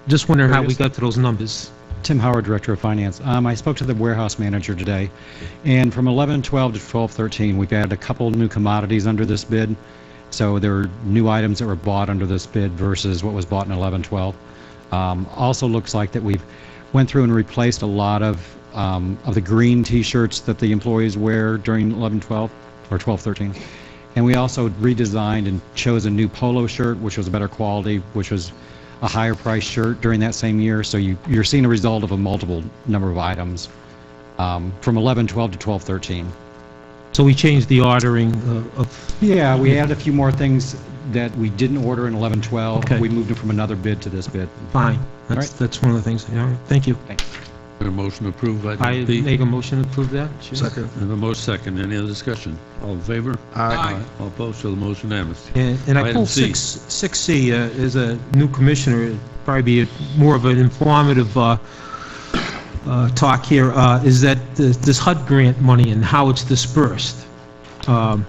just wondering how we got to those numbers. Tim Howard, Director of Finance. I spoke to the warehouse manager today, and from 11-12 to 12-13, we've added a couple new commodities under this bid. So there are new items that were bought under this bid versus what was bought in 11-12. Also looks like that we've went through and replaced a lot of the green T-shirts that the employees wear during 11-12 or 12-13. And we also redesigned and chose a new polo shirt, which was a better quality, which was a higher price shirt during that same year. So you're seeing a result of a multiple number of items from 11-12 to 12-13. So we changed the ordering of... Yeah, we added a few more things that we didn't order in 11-12. Okay. We moved them from another bid to this bid. Fine. That's That's one of the things. All right. Thank you. Thanks. A motion to approve item I B. make a motion to approve that. Second. I have a motion second. Any other discussion? All in favor? Aye. All opposed? So the motion unanimous. And I Item pulled C. 6C as a new commissioner. It'd probably be more of an informative talk here. Is that this HUD grant money and how it's dispersed? And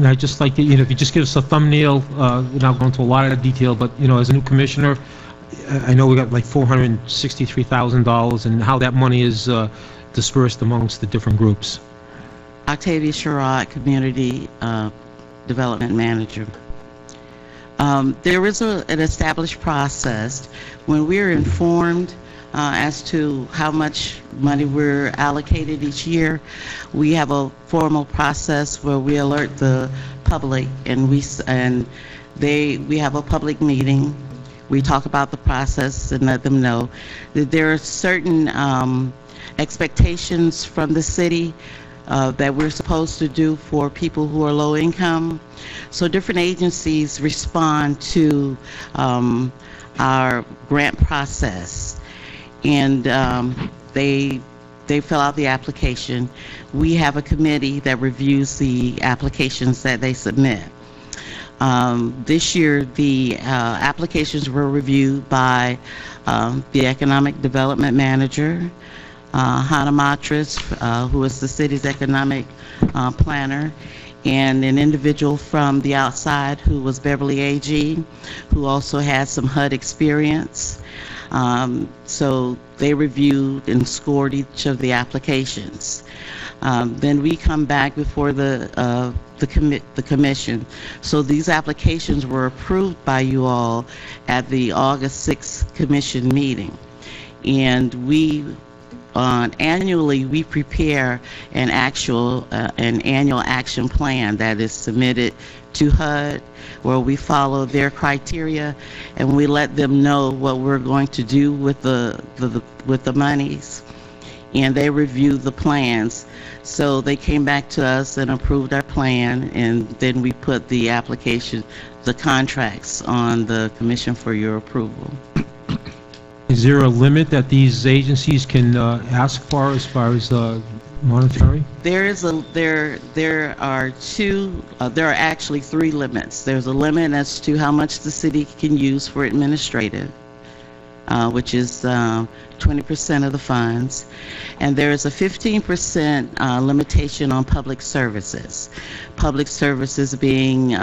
I'd just like to, if you just give us a thumbnail, without going into a lot of detail, but, as a new commissioner, I know we got like $463,000, and how that money is dispersed amongst the different groups. Octavia Sherrod, Community Development Manager. There is an established process. When we're informed as to how much money we're allocated each year, we have a formal process where we alert the public, and we have a public meeting. We talk about the process and let them know that there are certain expectations from the city that we're supposed to do for people who are low income. So different agencies respond to our grant process. And they fill out the application. We have a committee that reviews the applications that they submit. This year, the applications were reviewed by the Economic Development Manager, Hannah Matras, who is the city's economic planner, and an individual from the outside who was Beverly A.G., who also had some HUD experience. So they reviewed and scored each of the applications. Then we come back before the commission. So these applications were approved by you all at the August 6th commission meeting. And annually we prepare an annual action plan that is submitted to HUD, where we follow their criteria and we let them know what we're going to do with the monies, and they review the plans. So they came back to us and approved our plan, and then we put the application, the contracts, on the commission for your approval. Is there a limit that these agencies can ask for as far as monetary? There are actually 3 limits. There's a limit as to how much the city can use for administrative, which is 20% of the funds, and there is a 15% limitation on public services. Public services being,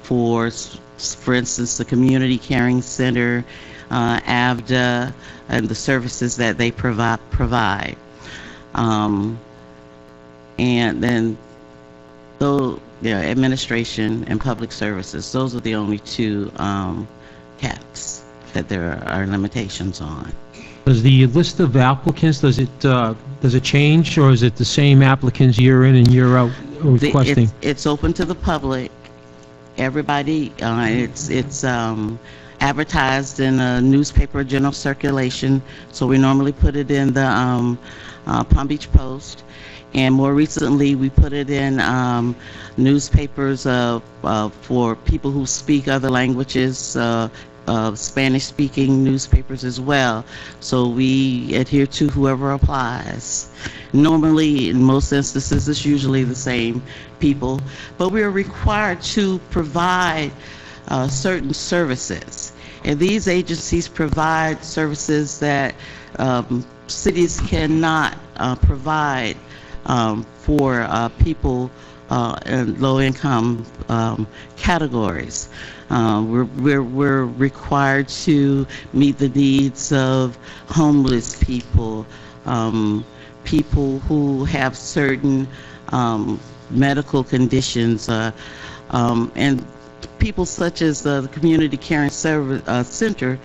for instance, the Community Caring Center, AVDA, and the services that they provide. And then, administration and public services, those are the only 2 caps that there are limitations on. Does the list of applicants, does it change, or is it the same applicants year in and year out requesting? It's open to the public. Everybody, it's advertised in a newspaper general circulation, so we normally put it in the Palm Beach Post, and more recently we put it in newspapers for people who speak other languages, Spanish-speaking newspapers as well. So we adhere to whoever applies. Normally, in most instances, it's usually the same people, but we are required to provide certain services. And these agencies provide services that cities cannot provide for people in low-income categories. We're required to meet the needs of homeless people, people who have certain medical conditions, and people such as the Community Caring Center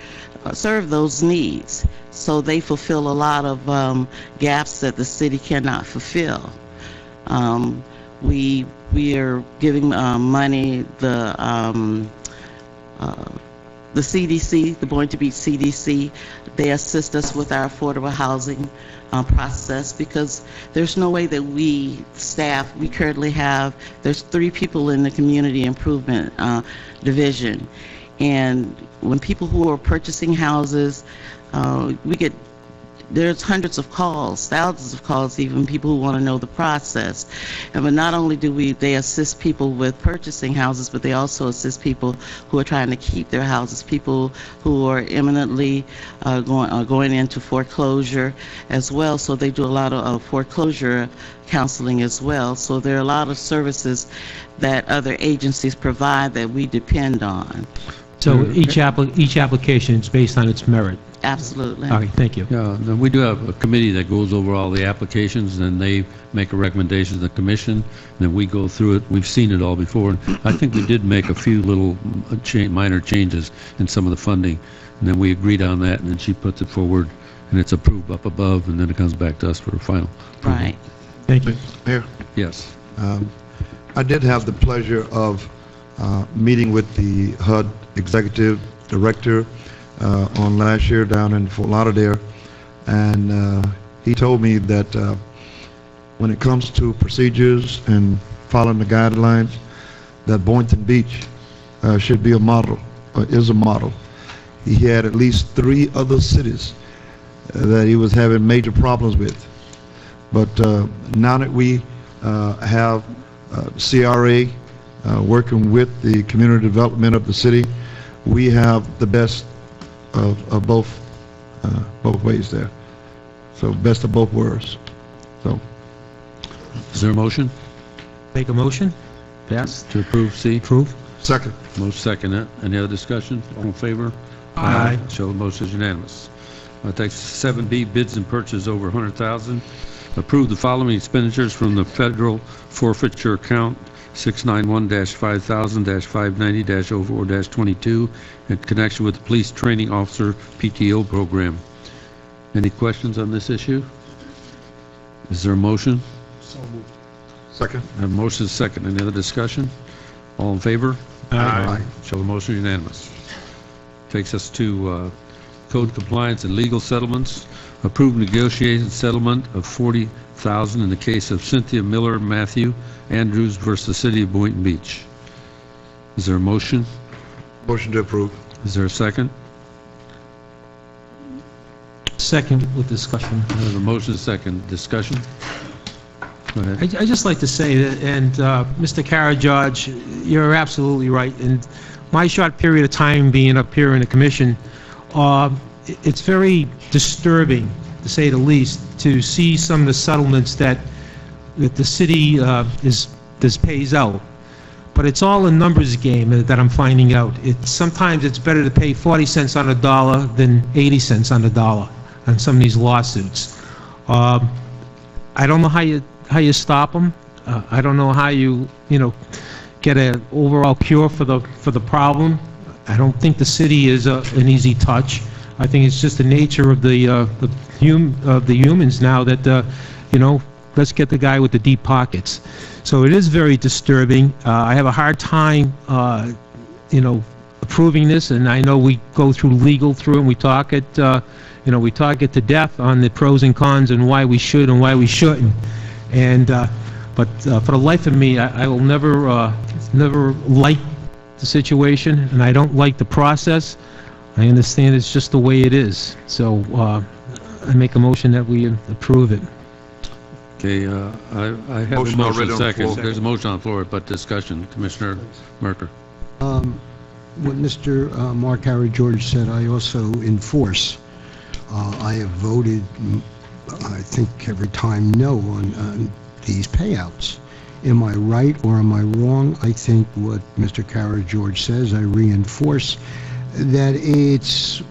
serve those needs. So they fulfill a lot of gaps that the city cannot fulfill. We are giving money, the CDC, the Boynton Beach CDC, they assist us with our affordable housing process, because there's no way that we currently have, there's 3 people in the community improvement division. And when people who are purchasing houses, there's hundreds of calls, thousands of calls, even people who want to know the process. But not only do they assist people with purchasing houses, but they also assist people who are trying to keep their houses, people who are imminently going into foreclosure as well. So they do a lot of foreclosure counseling as well. So there are a lot of services that other agencies provide that we depend on. So each application is based on its merit? Absolutely. All right, thank you. Yeah, then we do have a committee that goes over all the applications, and they make a recommendation to the commission, and then we go through it. We've seen it all before, and I think we did make a few little minor changes in some of the funding, and then we agreed on that, and then she puts it forward, and it's approved up above, and then it comes back to us for a final approval. Right. Thank you. Mayor? Yes. I did have the pleasure of meeting with the HUD Executive Director on last year down in Fort Lauderdale, and he told me that when it comes to procedures and following the guidelines, that Boynton Beach should be a model, or is a model. He had at least 3 other cities that he was having major problems with. But now that we have CRA working with the community development of the city, we have the best of both ways there. So best of both worlds. So, Is there a motion? Make a motion? Pass. To approve C? Approve. second. Most second. Any other discussion? All in favor? Aye. Show the motion is unanimous. Takes 7B, bids and purchase over $100,000. Approve the following expenditures from the federal forfeiture account 691-5000-590-04-22 in connection with the police training officer PTO program. Any questions on this issue? Is there a motion? Second. I have a motion is second. Any other discussion? All in favor? Aye. Show the motion unanimous. Takes us to code compliance and legal settlements. Approved negotiated settlement of $40,000 in the case of Cynthia Miller Matthew Andrews versus City of Boynton Beach. Is there a motion? Motion to approve. Is there a second? Second with discussion. I have a motion is second. Discussion? Go ahead. I just like to say that, and Mr. Karajaj, you're absolutely right. And my short period of time being up here in the commission, it's very disturbing, to say the least, to see some of the settlements that the city pays out. But it's all a numbers game that I'm finding out. Sometimes it's better to pay 40 cents on the dollar than 80 cents on the dollar on some of these lawsuits. I don't know how you stop them. I don't know how you get an overall cure for the problem. I don't think the city is an easy touch. I think it's just the nature of the humans now that let's get the guy with the deep pockets. So it is very disturbing. I have a hard time approving this, and I know we go through legal through and we talk it to death on the pros and cons and why we should and why we shouldn't. And but for the life of me, I will never like the situation, and I don't like the process. I understand it's just the way it is. So I make a motion that we approve it. Okay, I have Motion a already motion on the second. floor. There's a motion on the floor, but discussion. Commissioner Merker. What Mr. Mark Harry George said, I also enforce. I have voted, I think every time, no on these payouts. Am I right or am I wrong? I think what Mr. Carra George says, I reinforce that it's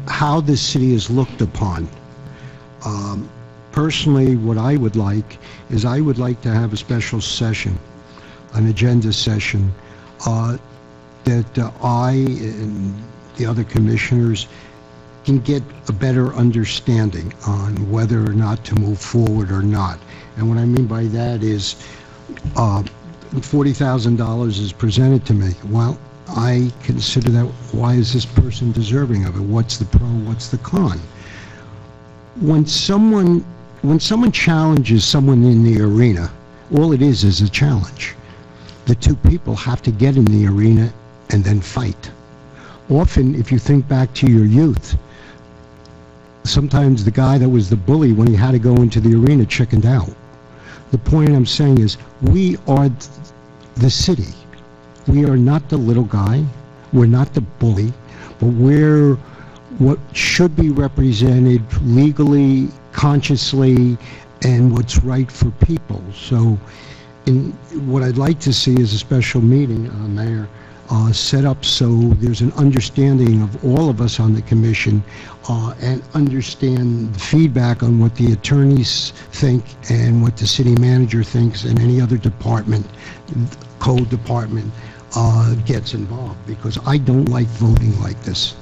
how the city is looked upon. Personally, what I would like is I would like to have a special session, an agenda session, that I and the other commissioners can get a better understanding on whether or not to move forward or not. And what I mean by that is $40,000 is presented to me. Well, I consider that, why is this person deserving of it? What's the pro, what's the con? When someone challenges someone in the arena, all it is a challenge. The two people have to get in the arena and then fight. Often, if you think back to your youth, sometimes the guy that was the bully when he had to go into the arena chickened out. The point I'm saying is, we are the city. We are not the little guy. We're not the bully, but we're what should be represented legally, consciously, and what's right for people. So what I'd like to see is a special meeting, Mayor, set up so there's an understanding of all of us on the commission and understand the feedback on what the attorneys think and what the city manager thinks and any other department, code department, gets involved, because I don't like voting like this.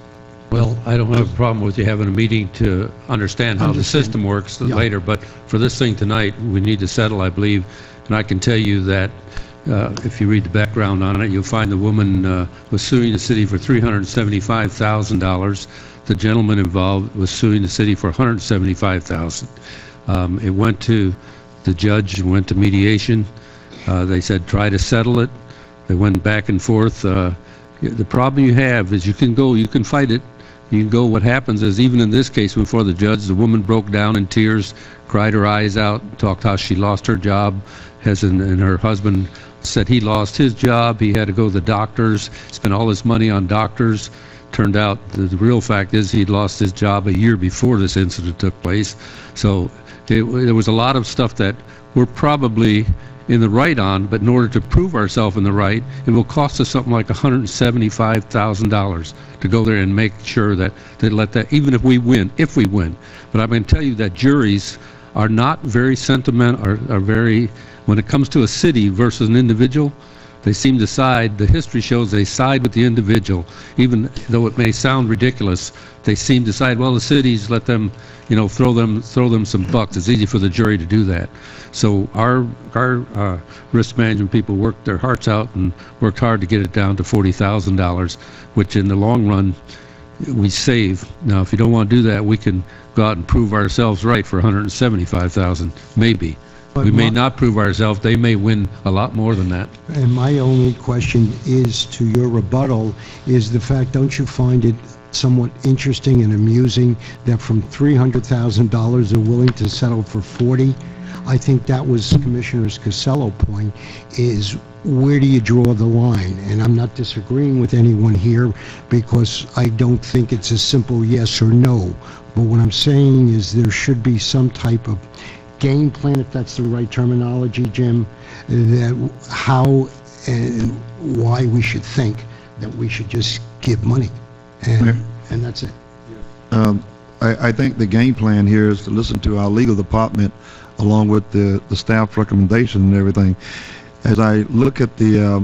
Well, I don't have a problem with you having a meeting to understand how the system works later, but for this thing tonight, we need to settle, I believe, and I can tell you that if you read the background on it, you'll find the woman was suing the city for $375,000. The gentleman involved was suing the city for $175,000. It went to the judge, went to mediation. They said try to settle it. They went back and forth. The problem you have is you can fight it, You can go, what happens is, even in this case before the judge, the woman broke down in tears, cried her eyes out, talked how she lost her job, and her husband said he lost his job, he had to go to the doctors, spent all his money on doctors. Turned out the real fact is he'd lost his job a year before this incident took place. So there was a lot of stuff that we're probably in the right on, but in order to prove ourselves in the right, it will cost us something like $175,000 to go there and make sure that they let that, even if we win. But I'm going to tell you that juries are not very sentimental, are very, when it comes to a city versus an individual, they seem to side, the history shows they side with the individual. Even though it may sound ridiculous, they seem to side, well, the cities, let them, throw them some bucks. It's easy for the jury to do that. So our risk management people worked their hearts out and worked hard to get it down to $40,000, which in the long run, we save. Now, if you don't want to do that, we can go out and prove ourselves right for $175,000, maybe. But we may not prove ourselves. They may win a lot more than that. And my only question is, to your rebuttal, is the fact, don't you find it somewhat interesting and amusing that from $300,000 they're willing to settle for 40? I think that was Commissioner Casello's point, is where do you draw the line? And I'm not disagreeing with anyone here, because I don't think it's a simple yes or no. But what I'm saying is there should be some type of game plan, if that's the right terminology, Jim, that how and why we should think that we should just give money, and that's it. I think the game plan here is to listen to our legal department along with the staff recommendation and everything. As I look at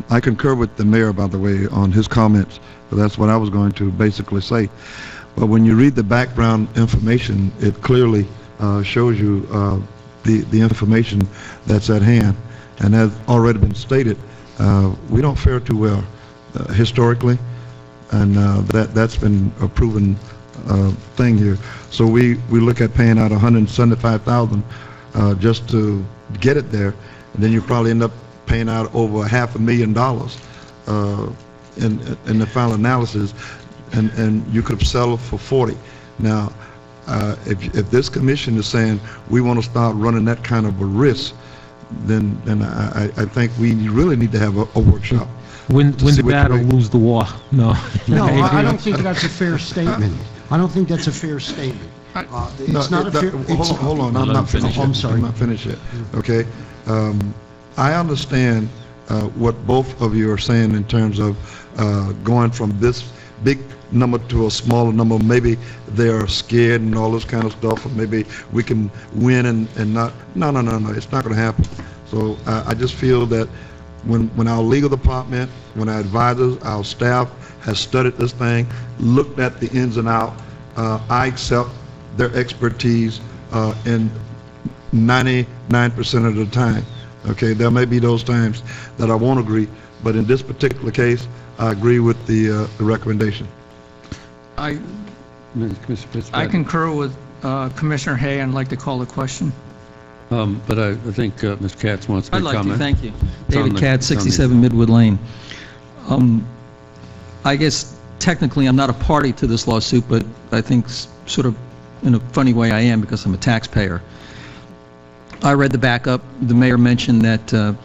I concur with the mayor, by the way, on his comments, but that's what I was going to basically say. But when you read the background information, it clearly shows you the information that's at hand. And as already been stated, we don't fare too well historically, and that's been a proven thing here. So we look at paying out $175,000 just to get it there, and then you probably end up paying out over $500,000 in the final analysis, and you could have settled for 40. Now, if this commission is saying we want to start running that kind of a risk, then I think we really need to have a workshop. Win the battle, lose the war. No. No, I don't think that's a fair statement. I don't think that's a fair statement. It's not a fair... Hold on, I'm not finished. I'm sorry. I'm not finished yet. Okay. I understand what both of you are saying in terms of going from this big number to a smaller number. Maybe they're scared and all this kind of stuff, or maybe we can win and not. No, it's not going to happen. So I just feel that when our legal department, when our advisors, our staff has studied this thing, looked at the ins and outs, I accept their expertise in 99% of the time. Okay, there may be those times that I won't agree, but in this particular case, I agree with the recommendation. I concur with Commissioner Hay, and I'd like to call the question. But I think Ms. Katz wants to I'd make a like comment. to, thank you. David Katz, 67 Midwood Lane. I guess technically I'm not a party to this lawsuit, but I think sort of in a funny way I am, because I'm a taxpayer. I read the backup. The mayor mentioned that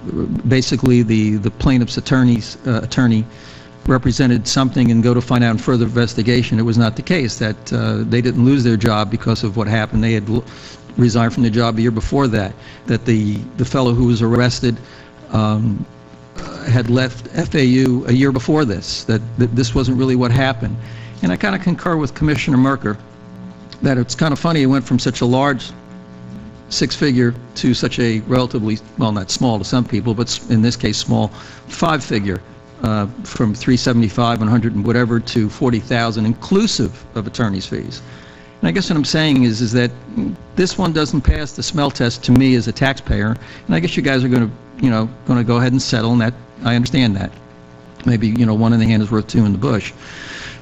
basically the plaintiff's attorney represented something, and go to find out in further investigation it was not the case, that they didn't lose their job because of what happened. They had resigned from their job a year before that, that the fellow who was arrested had left FAU a year before this, that this wasn't really what happened. And I kind of concur with Commissioner Merker that it's kind of funny it went from such a large six-figure to such a relatively, well, not small to some people, but in this case small, five-figure, from 375 and 100 and whatever to 40,000 inclusive of attorney's fees. And I guess what I'm saying is that this one doesn't pass the smell test to me as a taxpayer, and I guess you guys are going to go ahead and settle, and that I understand that. Maybe, one in the hand is worth two in the bush.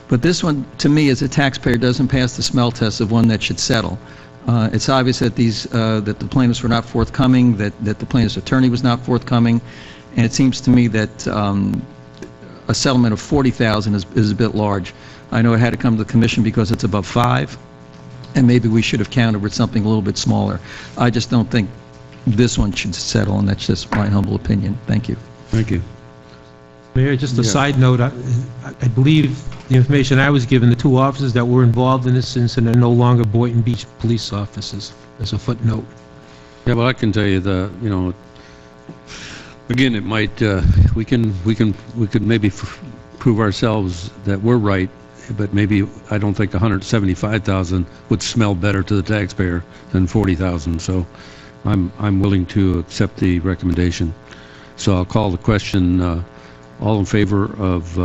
But this one, to me, as a taxpayer, doesn't pass the smell test of one that should settle. It's obvious that that the plaintiffs were not forthcoming, that the plaintiff's attorney was not forthcoming, and it seems to me that a settlement of 40,000 is a bit large. I know it had to come to the commission because it's above 5, and maybe we should have countered with something a little bit smaller. I just don't think this one should settle, and that's just my humble opinion. Thank you. Thank you. Mayor, just a Yeah. side note, I believe the information I was given, the 2 officers that were involved in this incident are no longer Boynton Beach police officers, as a footnote. Yeah, well, I can tell you again, it might, we could maybe prove ourselves that we're right, but maybe I don't think 175,000 would smell better to the taxpayer than 40,000. So I'm willing to accept the recommendation. So I'll call the question, all in favor of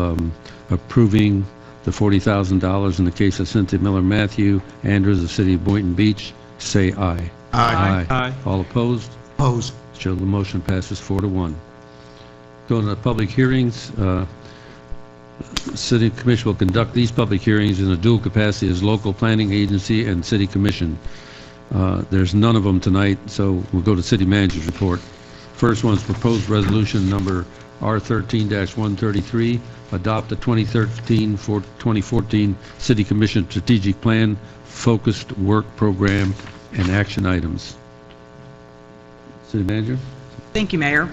approving the $40,000 in the case of Cynthia Miller Matthew, Andrews, the city of Boynton Beach, say aye. Aye. Aye. All opposed? Opposed. So the motion passes 4-1. Going to the public hearings, City Commission will conduct these public hearings in a dual capacity as local planning agency and city commission. There's none of them tonight, so we'll go to city manager's report. First one is proposed resolution number R13-133, adopt the 2013-2014 City Commission Strategic Plan, focused work program, and action items. City manager? Thank you, Mayor.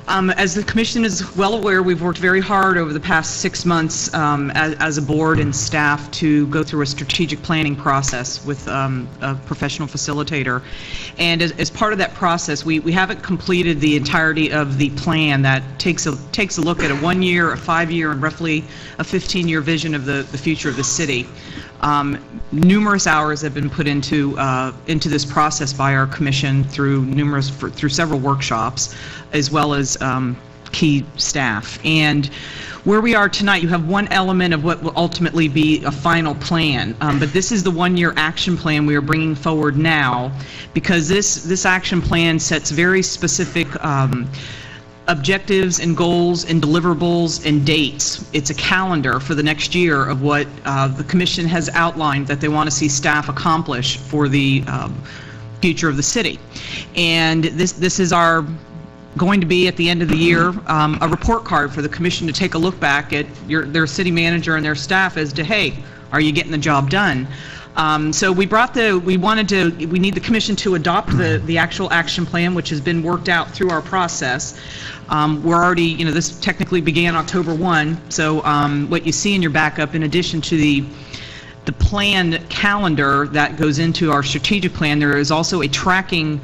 As the Commission is well aware, we've worked very hard over the past 6 months as a board and staff to go through a strategic planning process with a professional facilitator. And as part of that process, we haven't completed the entirety of the plan that takes a look at a 1-year, a 5-year, and roughly a 15-year vision of the future of the city. Numerous hours have been put into this process by our commission through several workshops, as well as key staff. And where we are tonight, you have one element of what will ultimately be a final plan, but this is the 1-year action plan we are bringing forward now, because this action plan sets very specific objectives and goals and deliverables and dates. It's a calendar for the next year of what the Commission has outlined that they want to see staff accomplish for the future of the city. And this is going to be, at the end of the year, a report card for the Commission to take a look back at their city manager and their staff as to, hey, are you getting the job done? So we need the Commission to adopt the actual action plan, which has been worked out through our process. We're already, this technically began October 1, so what you see in your backup, in addition to the planned calendar that goes into our strategic plan, there is also a tracking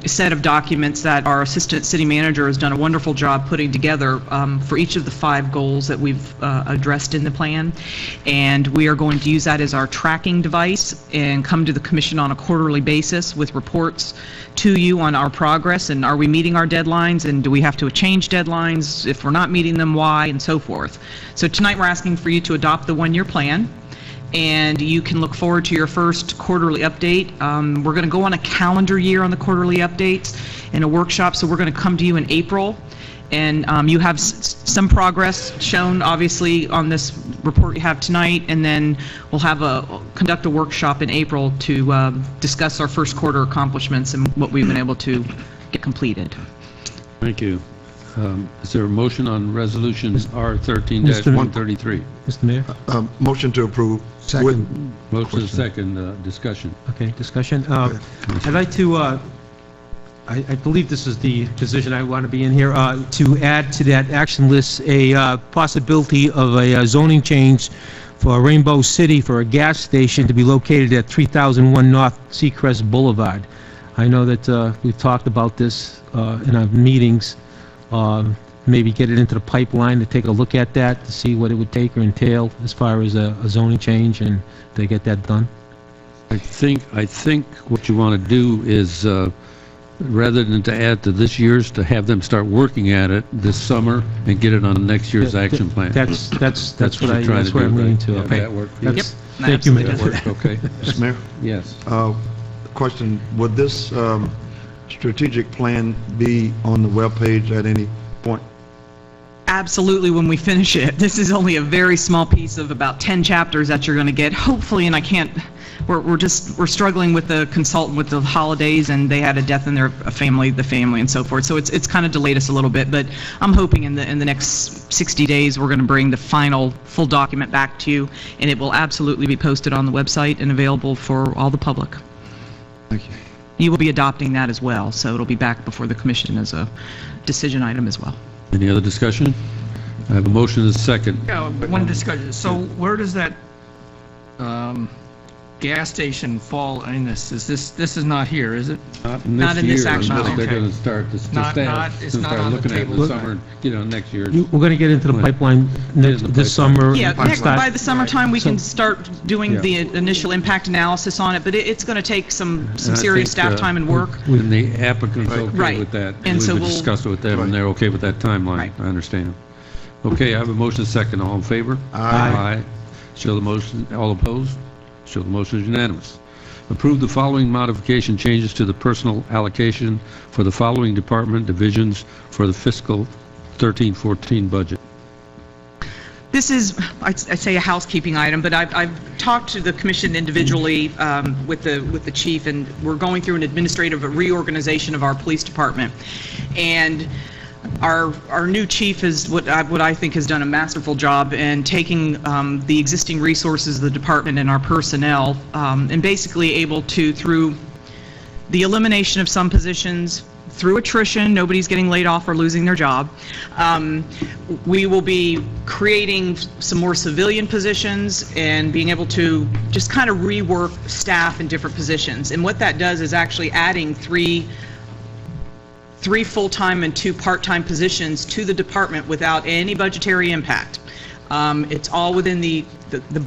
set of documents that our assistant city manager has done a wonderful job putting together for each of the 5 goals that we've addressed in the plan. And we are going to use that as our tracking device and come to the Commission on a quarterly basis with reports to you on our progress, and are we meeting our deadlines, and do we have to change deadlines? If we're not meeting them, why, and so forth. So tonight we're asking for you to adopt the 1-year plan, and you can look forward to your first quarterly update. We're going to go on a calendar year on the quarterly updates in a workshop, so we're going to come to you in April, and you have some progress shown, obviously, on this report you have tonight, and then we'll conduct a workshop in April to discuss our first quarter accomplishments and what we've been able to get completed. Thank you. Is there a motion on resolution R13-133? Mr. Mayor? Motion to approve. Second. Motion is second. Discussion. Okay, discussion. I'd like to, I believe this is the position I want to be in here, to add to that action list a possibility of a zoning change for Rainbow City for a gas station to be located at 3001 North Seacrest Boulevard. I know that we've talked about this in our meetings. Maybe get it into the pipeline to take a look at that, to see what it would take or entail as far as a zoning change, and to get that done. I think what you want to do is, rather than to add to this year's, to have them start working at it this summer and get it on next year's action plan. That's what I'm leaning to. Yeah, Okay. that work? Yep. Thank you, Mayor. That work, okay. Mr. Mayor? Yes. Question, would this strategic plan be on the webpage at any point? absolutely when we finish it. This is only a very small piece of about 10 chapters that you're going to get, hopefully, and I can't, we're struggling with the consultant with the holidays, and they had a death in their family, and so forth. So it's kind of delayed us a little bit, but I'm hoping in the next 60 days we're going to bring the final full document back to you, and it will absolutely be posted on the website and available for all the public. Thank you. You will be adopting that as well, so it'll be back before the commission as a decision item as well. Any other discussion? I have a motion and a second. Yeah, one discussion. So where does that gas station fall in this? This is not here, is it? Not in this action Unless item. they're going to start, the Not- staff it's will not start on the looking at it in table. the summer, next year. We're going to get into the pipeline this summer. Yeah, and start- by the summertime, we can start doing Yeah. the initial impact analysis on it, but it's going to take some And I serious think, staff time and work. And the applicant's okay Right. with that. And so We we'll- discussed it with them, and they're okay with that timeline. Right. I understand. Okay, I have a motion and a second. All in favor? Aye. Show the motion. All opposed? Show the motion is unanimous. Approve the following modification changes to the personal allocation for the following department divisions for the fiscal 13-14 budget. This is, I'd say, a housekeeping item, but I've talked to the commission individually with the chief, and we're going through an administrative reorganization of our police department. And our new chief is what I think has done a masterful job in taking the existing resources of the department and our personnel, and basically able to, through the elimination of some positions, through attrition, nobody's getting laid off or losing their job, we will be creating some more civilian positions and being able to just kind of rework staff in different positions. And what that does is actually adding three full-time and 2 part-time positions to the department without any budgetary impact. It's all within the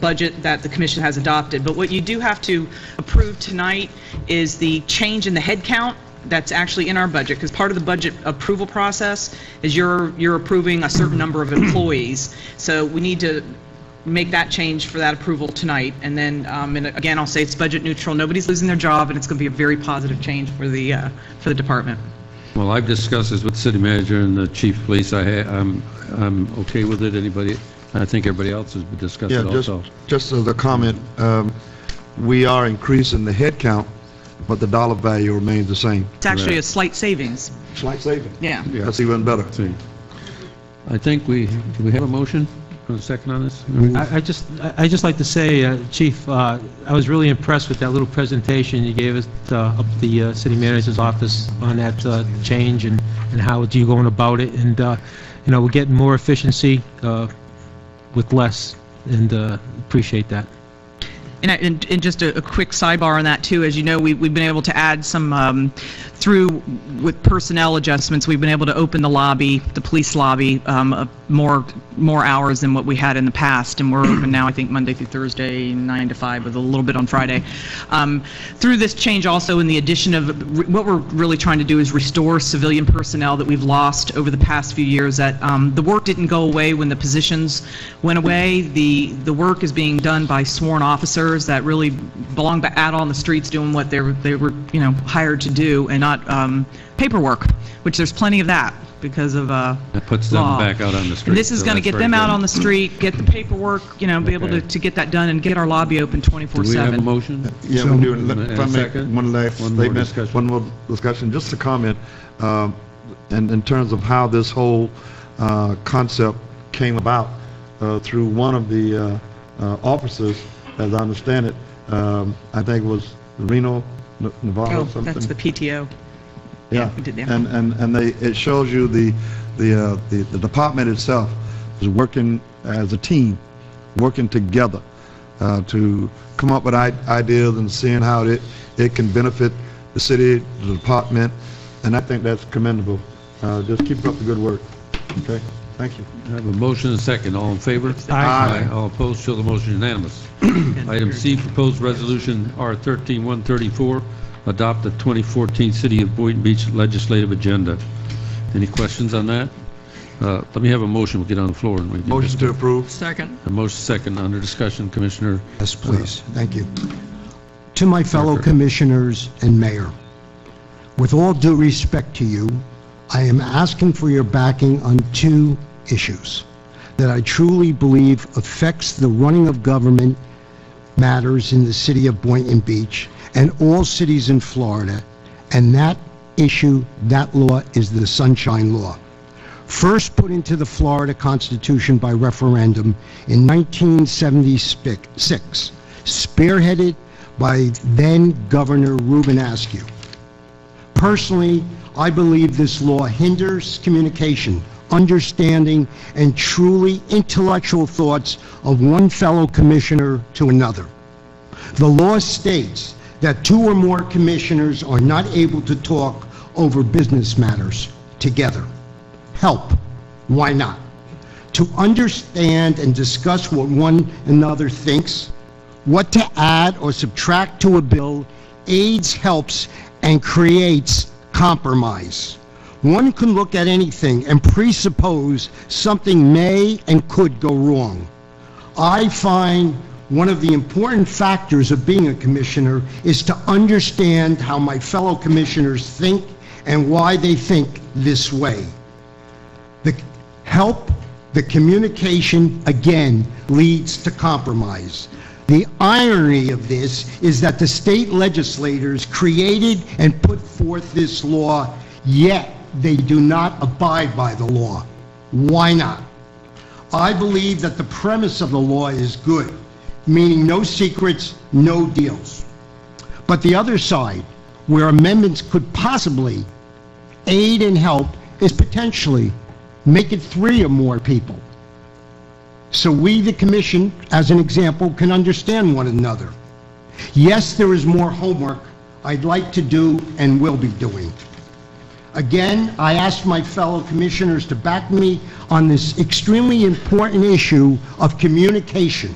budget that the commission has adopted. But what you do have to approve tonight is the change in the head count that's actually in our budget, because part of the budget approval process is you're approving a certain number of employees. So we need to make that change for that approval tonight. And then, and again, I'll say it's budget neutral. Nobody's losing their job, and it's going to be a very positive change for the department. Well, I've discussed this with the city manager and the chief of police. I'm okay with it. Anybody? I think everybody else has discussed it also. Just as a comment, we are increasing the head count, but the dollar value remains the same. It's actually a slight savings. Slight savings. Yeah. That's even better. I think do we have a motion for a second on this? I just like to say, Chief, I was really impressed with that little presentation you gave us up the city manager's office on that change and how you're going about it. And, we're getting more efficiency with less, and appreciate that. And just a quick sidebar on that too, as you know, we've been able to add some, with personnel adjustments, we've been able to open the lobby, the police lobby, more hours than what we had in the past, and we're open now, I think, Monday through Thursday, 9 to 5, with a little bit on Friday. Through this change also, in the addition of, what we're really trying to do is restore civilian personnel that we've lost over the past few years, that the work didn't go away when the positions went away. The work is being done by sworn officers that really belong out on the streets doing what they were hired to do, and not paperwork, which there's plenty of that because of That puts them law. back out on the street. And this is so going to that's be very them out good. on the street, get the paperwork, be able to get that done and get our lobby open 24/7. Do we have a motion? Yeah, we do. And a If I make second? one last One more statement, discussion. one more discussion, just a comment, in terms of how this whole concept came about through one of the officers, as I understand it, I think it was Reno Navarro Oh, or something. that's the PTO. Yeah, we did that. and it shows you the department itself is working as a team, working together to come up with ideas and seeing how it can benefit the city, the department, and I think that's commendable. Just keep up the good work. Okay, thank you. I have a motion and a second. All in favor? Aye. All opposed? Show the motion unanimous. Item C, proposed resolution R13-134, adopt the 2014 City of Boynton Beach legislative agenda. Any questions on that? Let me have a motion. We'll get on the floor. And we can Motion to approve. Second. A motion second under discussion, Commissioner. Yes, please. Thank you. To my fellow commissioners and mayor, with all due respect to you, I am asking for your backing on 2 issues that I truly believe affects the running of government matters in the city of Boynton Beach and all cities in Florida, and that issue, that law, is the Sunshine Law. First put into the Florida Constitution by referendum in 1976, spearheaded by then Governor Reuben Askew. Personally, I believe this law hinders communication, understanding, and truly intellectual thoughts of one fellow commissioner to another. The law states that two or more commissioners are not able to talk over business matters together. Help. Why not? To understand and discuss what one another thinks, what to add or subtract to a bill, aids, helps, and creates compromise. One can look at anything and presuppose something may and could go wrong. I find one of the important factors of being a commissioner is to understand how my fellow commissioners think and why they think this way. The communication, again, leads to compromise. The irony of this is that the state legislators created and put forth this law, yet they do not abide by the law. Why not? I believe that the premise of the law is good, meaning no secrets, no deals. But the other side, where amendments could possibly aid and help, is potentially make it 3 or more people. So we, the commission, as an example, can understand one another. Yes, there is more homework I'd like to do and will be doing. Again, I ask my fellow commissioners to back me on this extremely important issue of communication.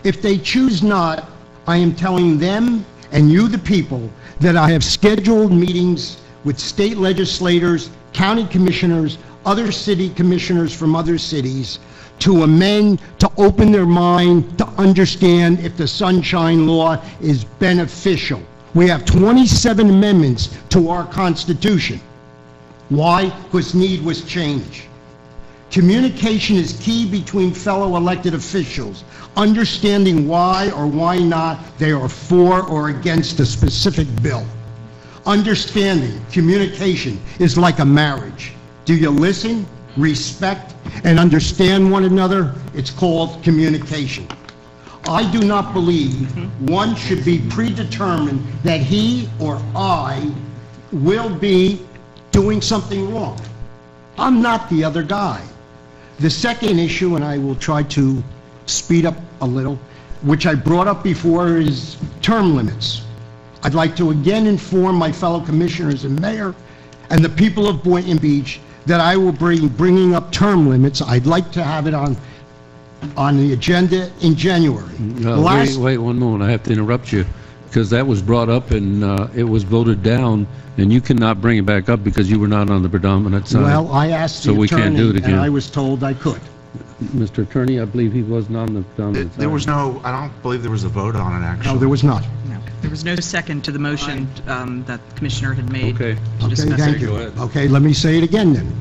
If they choose not, I am telling them and you, the people, that I have scheduled meetings with state legislators, county commissioners, other city commissioners from other cities to amend, to open their mind, to understand if the Sunshine Law is beneficial. We have 27 amendments to our Constitution. Why? Because need was change. Communication is key between fellow elected officials, understanding why or why not they are for or against a specific bill. Understanding, communication is like a marriage. Do you listen, respect, and understand one another? It's called communication. I do not believe one should be predetermined that he or I will be doing something wrong. I'm not the other guy. The second issue, and I will try to speed up a little, which I brought up before, is term limits. I'd like to again inform my fellow commissioners and mayor and the people of Boynton Beach that I will be bringing up term limits. I'd like to have it on the agenda in January. Wait one moment, I have to interrupt you, because that was brought up and it was voted down, and you cannot bring it back up because you were not on the predominant side. Well, I asked the So we can't do it attorney, and I again. was told I could. Mr. Attorney, I believe he wasn't on the predominant side. There was no, I don't believe there was a vote on it, actually. No, there was not. There was no second to the motion that the commissioner had made. Okay. to discuss Okay, thank it. you. Okay, let me say it again then.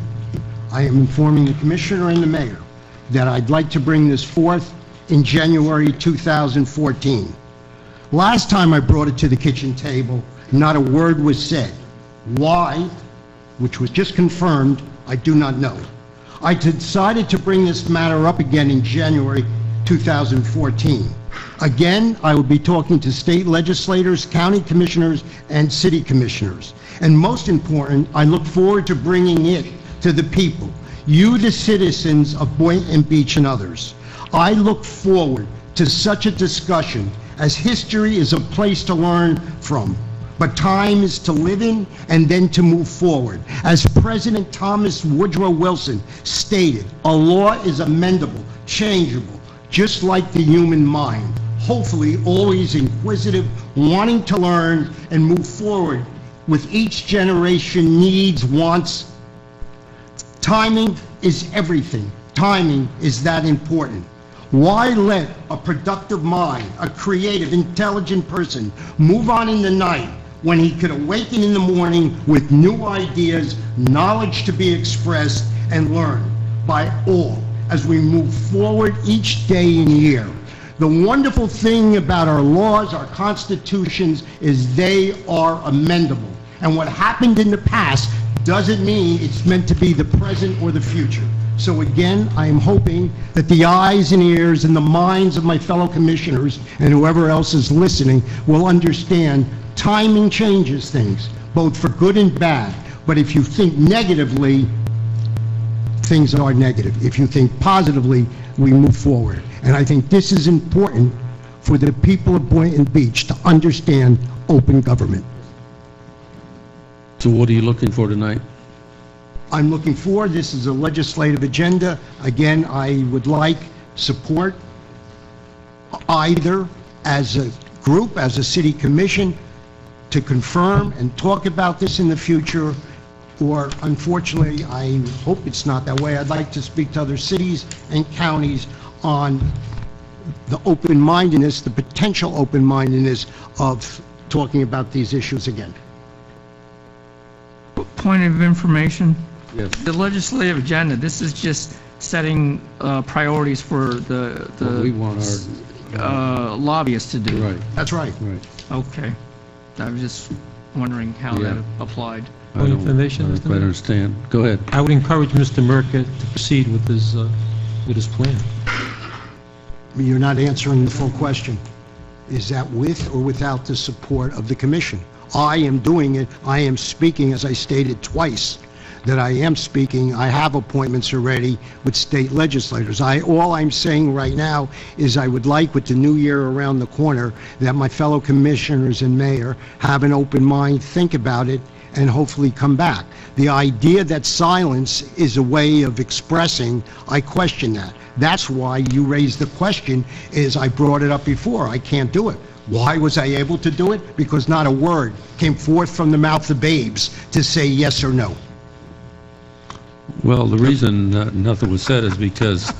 I am informing the commissioner and the mayor that I'd like to bring this forth in January 2014. Last time I brought it to the kitchen table, not a word was said. Why, which was just confirmed, I do not know. I decided to bring this matter up again in January 2014. Again, I will be talking to state legislators, county commissioners, and city commissioners. And most important, I look forward to bringing it to the people, you, the citizens of Boynton Beach and others. I look forward to such a discussion, as history is a place to learn from, but time is to live in and then to move forward. As President Thomas Woodrow Wilson stated, a law is amendable, changeable, just like the human mind. Hopefully always inquisitive, wanting to learn and move forward with each generation needs, wants. Timing is everything. Timing is that important. Why let a productive mind, a creative, intelligent person move on in the night when he could awaken in the morning with new ideas, knowledge to be expressed and learned? by all as we move forward each day and year. The wonderful thing about our laws, our constitutions, is they are amendable. And what happened in the past doesn't mean it's meant to be the present or the future. So again, I am hoping that the eyes and ears and the minds of my fellow commissioners and whoever else is listening will understand timing changes things, both for good and bad. But if you think negatively, things are negative. If you think positively, we move forward. And I think this is important for the people of Boynton Beach to understand open government. So what are you looking for tonight? I'm looking forward. This is a legislative agenda. Again, I would like support either as a group, as a city commission, to confirm and talk about this in the future, or unfortunately, I hope it's not that way. I'd like to speak to other cities and counties on the open-mindedness, the potential open-mindedness of talking about these issues again. Point of information. Yes. The legislative agenda, this is just setting priorities for What we want our lobbyists to do. Right. That's right. Okay. I was just wondering how Yeah. that applied. I don't Information, I Mr. don't quite Mayor? understand. Go ahead. I would encourage Mr. Merker to proceed with his plan. You're not answering the full question. Is that with or without the support of the commission? I am doing it. I am speaking, as I stated twice, that I am speaking. I have appointments already with state legislators. All I'm saying right now is I would like, with the new year around the corner, that my fellow commissioners and mayor have an open mind, think about it, and hopefully come back. The idea that silence is a way of expressing, I question that. That's why you raised the question, is I brought it up before. I can't do it. Why was I able to do it? Because not a word came forth from the mouth of babes to say yes or no. Well, the reason nothing was said is because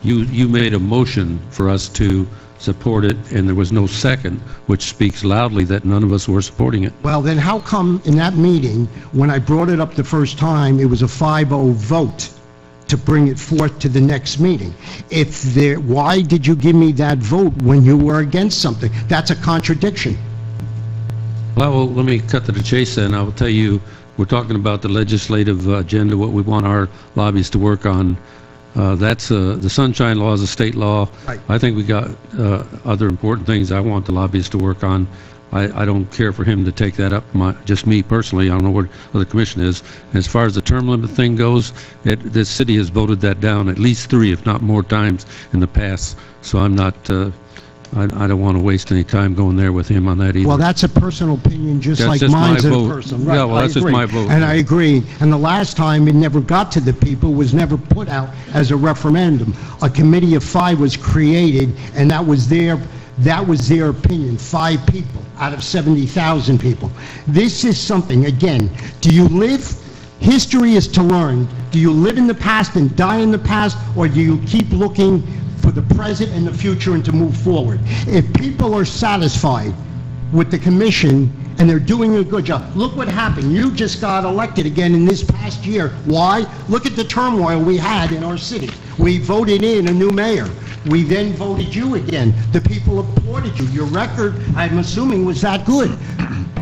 you made a motion for us to support it, and there was no second, which speaks loudly that none of us were supporting it. Well, then how come in that meeting, when I brought it up the first time, it was a 5-0 vote to bring it forth to the next meeting? Why did you give me that vote when you were against something? That's a contradiction. Well, let me cut to the chase then. I will tell you, we're talking about the legislative agenda, what we want our lobbyists to work on. That's the Sunshine Law is a state law. Right. I think we got other important things I want the lobbyists to work on. I don't care for him to take that up, just me personally. I don't know what the commission is. As far as the term limit thing goes, this city has voted that down at least 3, if not more times in the past. So I'm not, I don't want to waste any time going there with him on that either. Well, that's a personal opinion, just That's like just my mine's a vote. person. Yeah, well, I that's just agree. my vote. And I agree. And the last time it never got to the people, was never put out as a referendum. A committee of 5 was created, and that was their opinion, 5 people out of 70,000 people. This is something, again, do you live? History is to learn. Do you live in the past and die in the past, or do you keep looking for the present and the future and to move forward? If people are satisfied with the commission and they're doing a good job, look what happened. You just got elected again in this past year. Why? Look at the turmoil we had in our city. We voted in a new mayor. We then voted you again. The people applauded you. Your record, I'm assuming, was that good.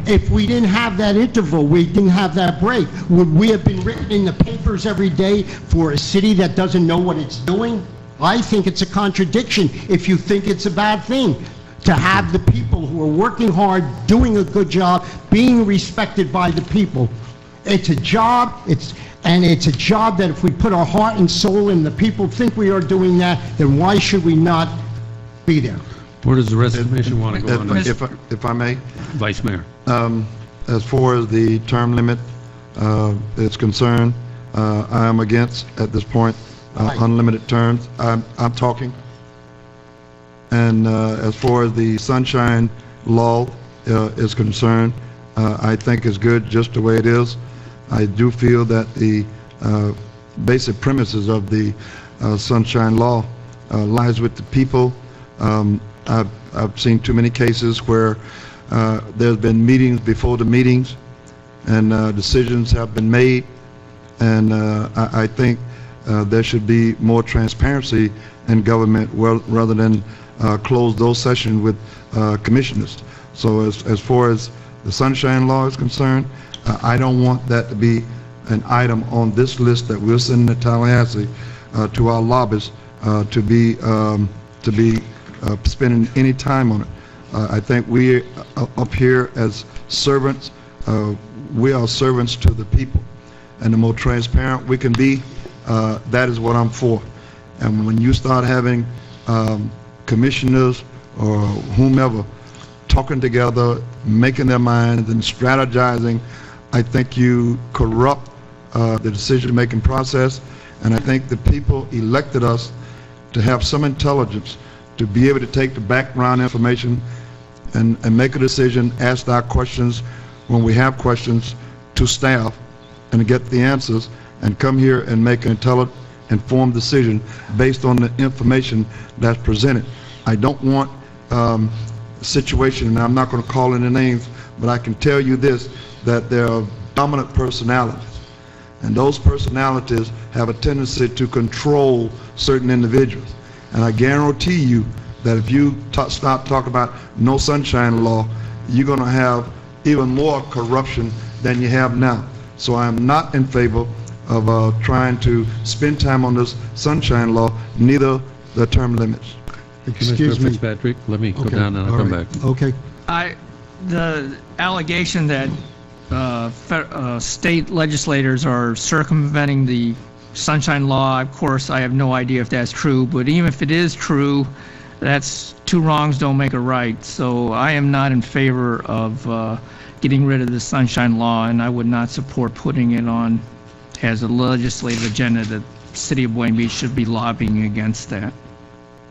If we didn't have that interval, we didn't have that break, would we have been written in the papers every day for a city that doesn't know what it's doing? I think it's a contradiction if you think it's a bad thing to have the people who are working hard, doing a good job, being respected by the people. It's a job, it's a job that if we put our heart and soul in, the people think we are doing that, then why should we not be there? Where does the rest of the commission want to go on this? If I may? Vice Mayor. As far as the term limit is concerned, I am against, at this point, unlimited terms. I'm talking. And as far as the Sunshine Law is concerned, I think it's good just the way it is. I do feel that the basic premises of the Sunshine Law lies with the people. I've seen too many cases where there's been meetings before the meetings, and decisions have been made, and I think there should be more transparency in government rather than close those sessions with commissioners. So as far as the sunshine law is concerned, I don't want that to be an item on this list that we're sending to Tallahassee to our lobbyists to be spending any time on it. I think we up here as servants, we are servants to the people, and the more transparent we can be, that is what I'm for. And when you start having commissioners or whomever talking together, making their minds and strategizing, I think you corrupt the decision-making process, and I think the people elected us to have some intelligence to be able to take the background information and make a decision, ask our questions when we have questions to staff and get the answers, and come here and make an intelligent, informed decision based on the information that's presented. I don't want a situation, and I'm not going to call any names, but I can tell you this, that there are dominant personalities, and those personalities have a tendency to control certain individuals. And I guarantee you that if you start talking about no sunshine law, you're going to have even more corruption than you have now. So I am not in favor of trying to spend time on this sunshine law, neither the term limits. Excuse me. Fitzpatrick, let me go Okay, down and I'll all come right. back. Okay. The allegation that state legislators are circumventing the sunshine law, of course, I have no idea if that's true, but even if it is true, that's two wrongs don't make a right. So I am not in favor of getting rid of the sunshine law, and I would not support putting it on as a legislative agenda. The city of Boynton Beach should be lobbying against that.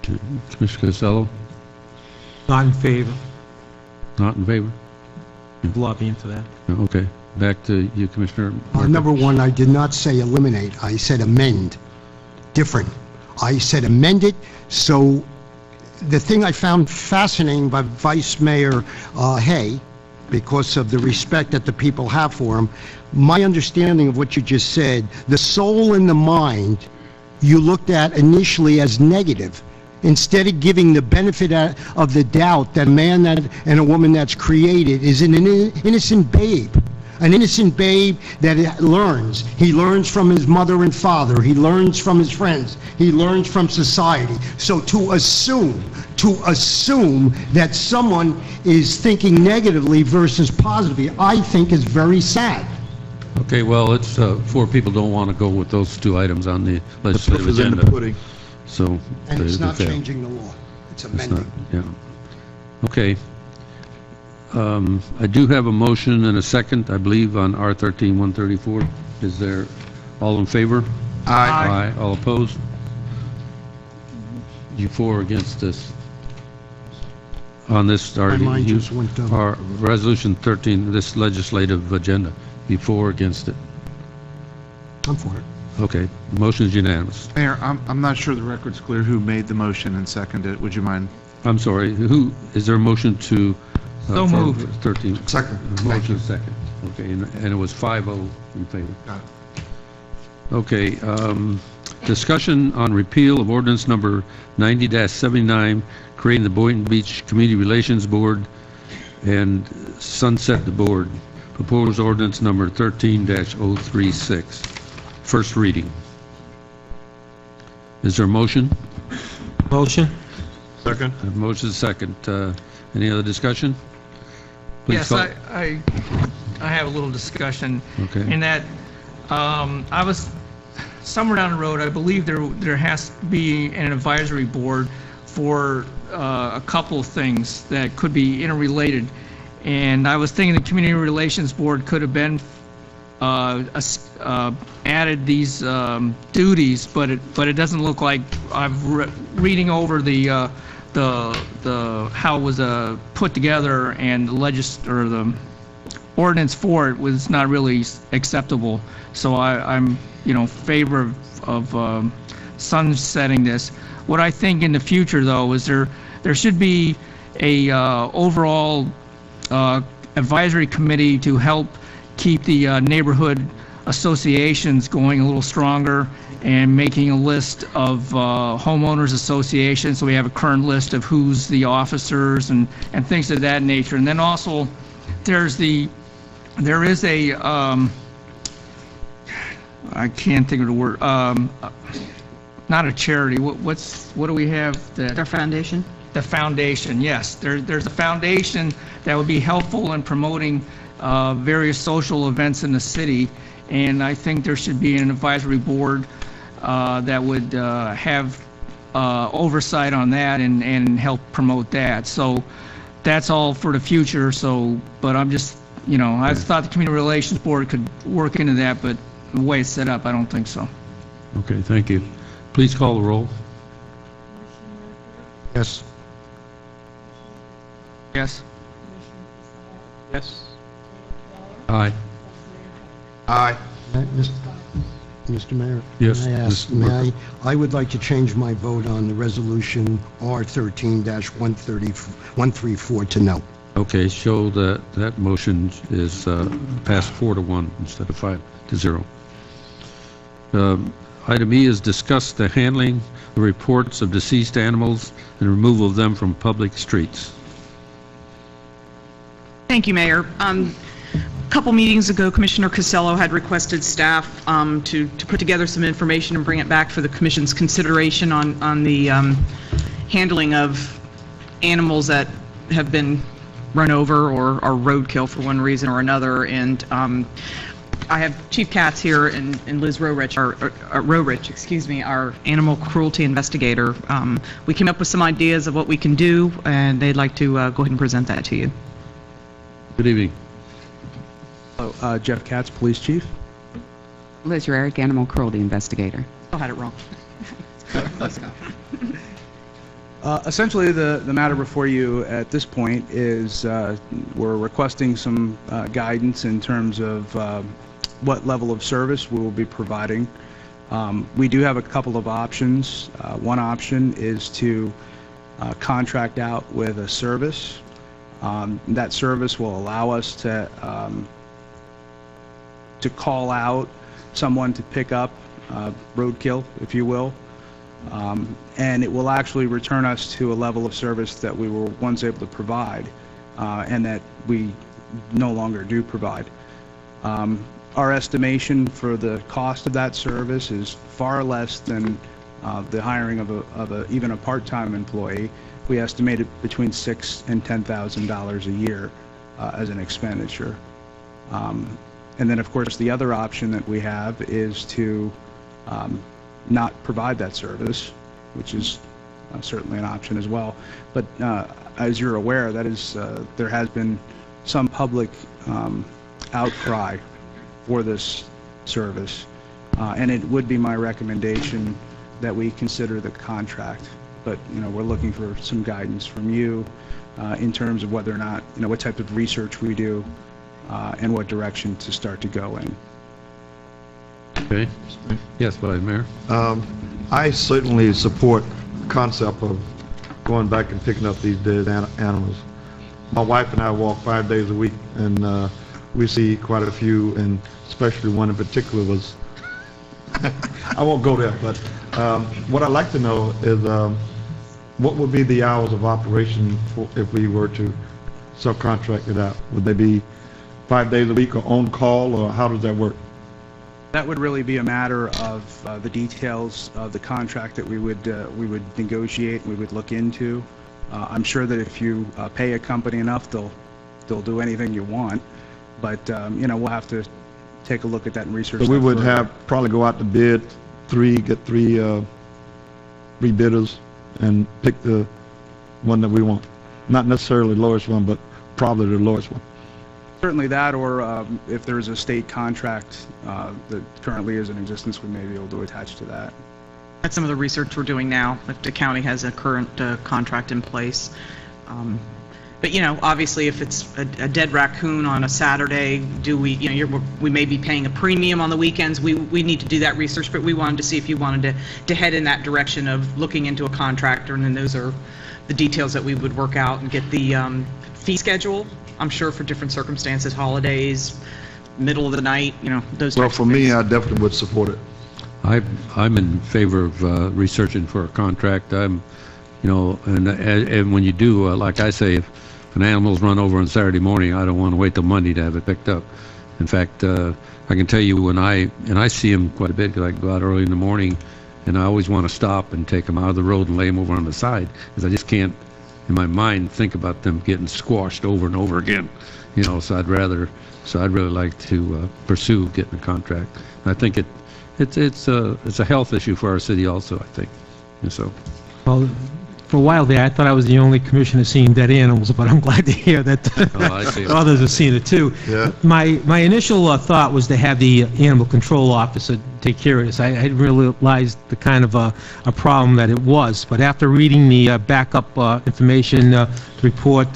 Commissioner Costello, Not in favor. not in favor? Lobbying for that. Okay, back to you, Commissioner. Marker. Number one, I did not say eliminate, I said amend. Different. I said amend it, so the thing I found fascinating by Vice Mayor Hay, because of the respect that the people have for him, my understanding of what you just said, the soul and the mind, you looked at initially as negative. Instead of giving the benefit of the doubt that a man and a woman that's created is an innocent babe. An innocent babe that learns. He learns from his mother and father. He learns from his friends. He learns from society. So to assume that someone is thinking negatively versus positively, I think is very sad. Okay, well, it's, four people don't want to go with those two items on the legislative proof is in the agenda. pudding. So. And it's they not fail. changing the law. It's It's not, amending. yeah. Okay. I do have a motion and a second, I believe, on R13-134. Is there, all in favor? Aye. Aye. All opposed? You for or against this? On this, My mind just went dumb. our Resolution 13, this legislative agenda, you for or against it? I'm for it. Okay, the motion is unanimous. Mayor, I'm not sure the record's clear who made the motion and seconded it. Would you mind? I'm sorry, is there a motion to? So for moved. 13. Second. Motion second. Okay, and it was 5-0 in favor. Got it. Okay, discussion on repeal of ordinance number 90-79, creating the Boynton Beach Community Relations Board and sunset the board. Proposed ordinance number 13-036. First reading. Is there a motion? Motion? Second. Motion second. Any other discussion? Please Yes, call. I have a little discussion. Okay. In that, I was, somewhere down the road, I believe there has to be an advisory board for a couple of things that could be interrelated. And I was thinking the Community Relations Board could have been added these duties, but it doesn't look like. Reading over the how it was put together, and the ordinance for it was not really acceptable. So I'm favor of sunsetting this. What I think in the future, though, is there should be a overall advisory committee to help keep the neighborhood associations going a little stronger and making a list of homeowners associations, so we have a current list of who's the officers and things of that nature. And then also, there is a, I can't think of the word, not a charity, what do we have that? Our foundation? The foundation, yes. There's a foundation that would be helpful in promoting various social events in the city, and I think there should be an advisory board that would have oversight on that and help promote that. So that's all for the future. So, but I'm just, I thought the Community Relations Board could work into that, but the way it's set up, I don't think so. Okay, thank you. Please call the roll. Yes. Yes. Yes. Aye. Aye. Mr. Mayor? Yes, May I ask, Mr. Murphy. I would like to change my vote on the resolution R13-134 to no. Okay, show that that motion is passed 4-1 instead of 5-0. Item E is discuss the handling the reports of deceased animals and removal of them from public streets. Thank you, Mayor. A couple meetings ago, Commissioner Casello had requested staff to put together some information and bring it back for the Commission's consideration on the handling of animals that have been run over or are roadkill for one reason or another. And I have Chief Katz here and Liz Rorich, our animal cruelty investigator. We came up with some ideas of what we can do, and they'd like to go ahead and present that to you. Good evening. Hello, Jeff Katz, Police Chief. Liz Rorich, animal cruelty investigator. I had it wrong. Let's go. Essentially, the matter before you at this point is we're requesting some guidance in terms of what level of service we will be providing. We do have a couple of options. One option is to contract out with a service. That service will allow us to call out someone to pick up roadkill, if you will. And it will actually return us to a level of service that we were once able to provide and that we no longer do provide. Our estimation for the cost of that service is far less than the hiring of even a part-time employee. We estimate it between $6,000 and $10,000 a year as an expenditure. And then, of course, the other option that we have is to not provide that service, which is certainly an option as well. But as you're aware, that is there has been some public outcry for this service, and it would be my recommendation that we consider the contract. But we're looking for some guidance from you in terms of whether or not what type of research we do and what direction to start to go in. Okay. Yes, Vice Mayor. I certainly support the concept of going back and picking up these dead animals. My wife and I walk 5 days a week, and we see quite a few, and especially one in particular was, I won't go there, but what I'd like to know is what would be the hours of operation if we were to subcontract it out? Would they be 5 days a week or on call, or how does that work? That would really be a matter of the details of the contract that we would negotiate, we would look into. I'm sure that if you pay a company enough, they'll do anything you want. But we'll have to take a look at that and research. So we that would further. probably go out to bid, get three bidders, and pick the one that we want. Not necessarily the lowest one, but probably the lowest one. Certainly that, or if there is a state contract that currently is in existence, we may be able to attach to that. That's some of the research we're doing now, if the county has a current contract in place. But obviously, if it's a dead raccoon on a Saturday, we may be paying a premium on the weekends. We need to do that research, but we wanted to see if you wanted to head in that direction of looking into a contractor, and then those are the details that we would work out and get the fee schedule. I'm sure for different circumstances, holidays, middle of the night, those Well, types for of things. me, I definitely would support it. I'm in favor of researching for a contract. And when you do, like I say, if an animal's run over on Saturday morning, I don't want to wait till Monday to have it picked up. In fact, I can tell you when I see them quite a bit, because I go out early in the morning, and I always want to stop and take them out of the road and lay them over on the side, because I just can't, in my mind, think about them getting squashed over and over again. So I'd really like to pursue getting a contract. I think it's a health issue for our city also, I think. And so. Well, for a while there, I thought I was the only commissioner seeing dead animals, but I'm glad to hear that I see. others are seeing it too. Yeah. My initial thought was to have the animal control officer take care of this. I hadn't realized the kind of a problem that it was, but after reading the backup information report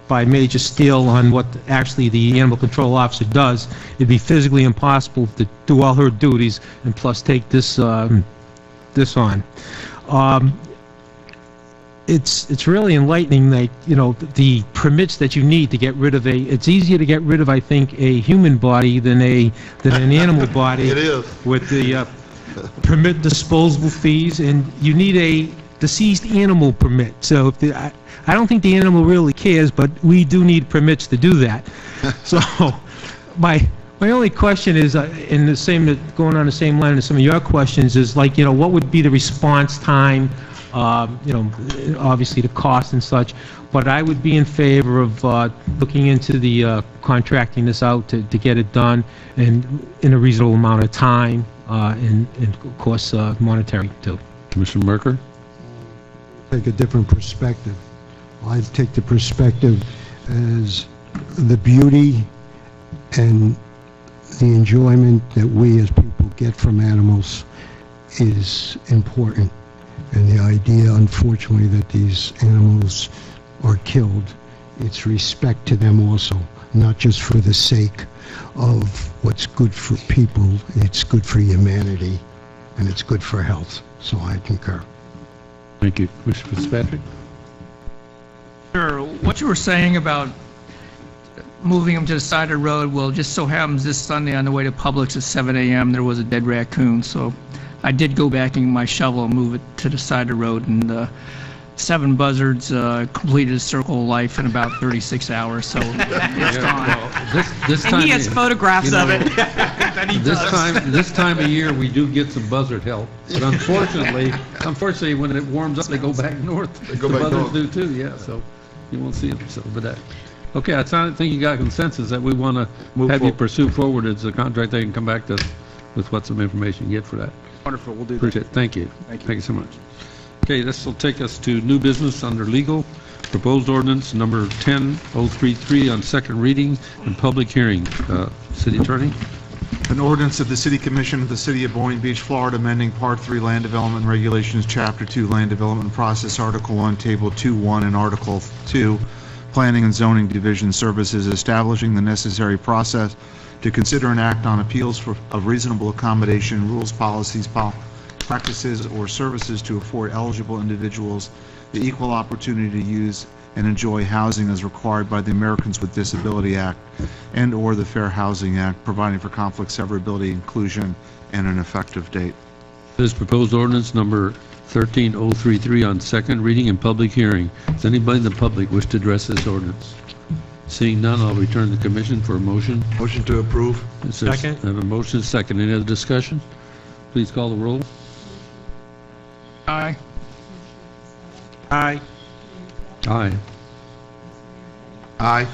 by Major Steele on what actually the animal control officer does, it'd be physically impossible to do all her duties and plus take this on. It's really enlightening that, the permits that you need to get rid of it's easier to get rid of, I think, a human body than an animal body. It is. With the permit disposable fees, and you need a deceased animal permit. So I don't think the animal really cares, but we do need permits to do that. So my only question is, going on the same line as some of your questions, is like, what would be the response time? Obviously the cost and such, but I would be in favor of looking into the contracting this out to get it done and in a reasonable amount of time, and of course monetary too. Commissioner Merker? Take a different perspective. I take the perspective as the beauty and the enjoyment that we as people get from animals is important. And the idea, unfortunately, that these animals are killed, it's respect to them also, not just for the sake of what's good for people, it's good for humanity, and it's good for health. So I concur. Thank you. Commissioner Fitzpatrick? Sure. What you were saying about moving them to the side of the road, well, just so happens this Sunday on the way to Publix at 7 a.m. there was a dead raccoon, so I did go back in my shovel and move it to the side of the road, and 7 buzzards completed a circle of life in about 36 hours, so it's gone. Well, this time And he has photographs of it. that he does. This time of year, we do get some buzzard help, but unfortunately, when it warms up, they go back north. They go The back buzzards north. do too, yeah, so you won't see them, so, but that. Okay, I think you got consensus that we want to have you pursue forward as a contract. They can come back to us with what some information you get for that. Wonderful, we'll do that. Appreciate it. Thank you. Thank you. Thank you so much. Okay, this will take us to new business under legal. Proposed ordinance number 10033 on second reading and public hearing. City Attorney? An ordinance of the City Commission of the City of Boynton Beach, Florida, amending Part 3 Land Development Regulations, Chapter 2 Land Development Process, Article 1, Table 2.1, and Article 2 Planning and Zoning Division Services, establishing the necessary process to consider and act on appeals of reasonable accommodation, rules, policies, practices, or services to afford eligible individuals the equal opportunity to use and enjoy housing as required by the Americans with Disability Act and/or the Fair Housing Act, providing for conflict, severability, inclusion, and an effective date. This proposed ordinance number 13033 on second reading and public hearing. Does anybody in the public wish to address this ordinance? Seeing none, I'll return to the commission for a motion. Motion to approve. Second. I have a motion, second. Any other discussion? Please call the roll. Aye. Aye. Aye. Aye.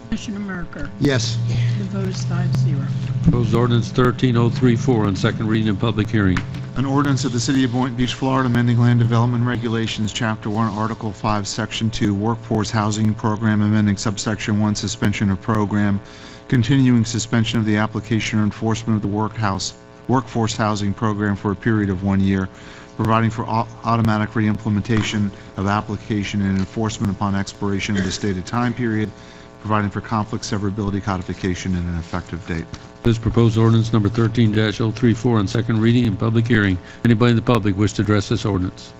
Commissioner Merker? Yes. The vote is 5-0. Proposed ordinance 13034 on second reading and public hearing. An ordinance of the City of Boynton Beach, Florida, amending Land Development Regulations, Chapter 1, Article 5, Section 2, Workforce Housing Program, amending Subsection 1, Suspension of Program, continuing suspension of the application or enforcement of the Workforce Housing Program for a period of 1 year, providing for automatic reimplementation of application and enforcement upon expiration of the stated time period, providing for conflict, severability, codification, and an effective date. This proposed ordinance number 13-034 on second reading and public hearing. Anybody in the public wish to address this ordinance?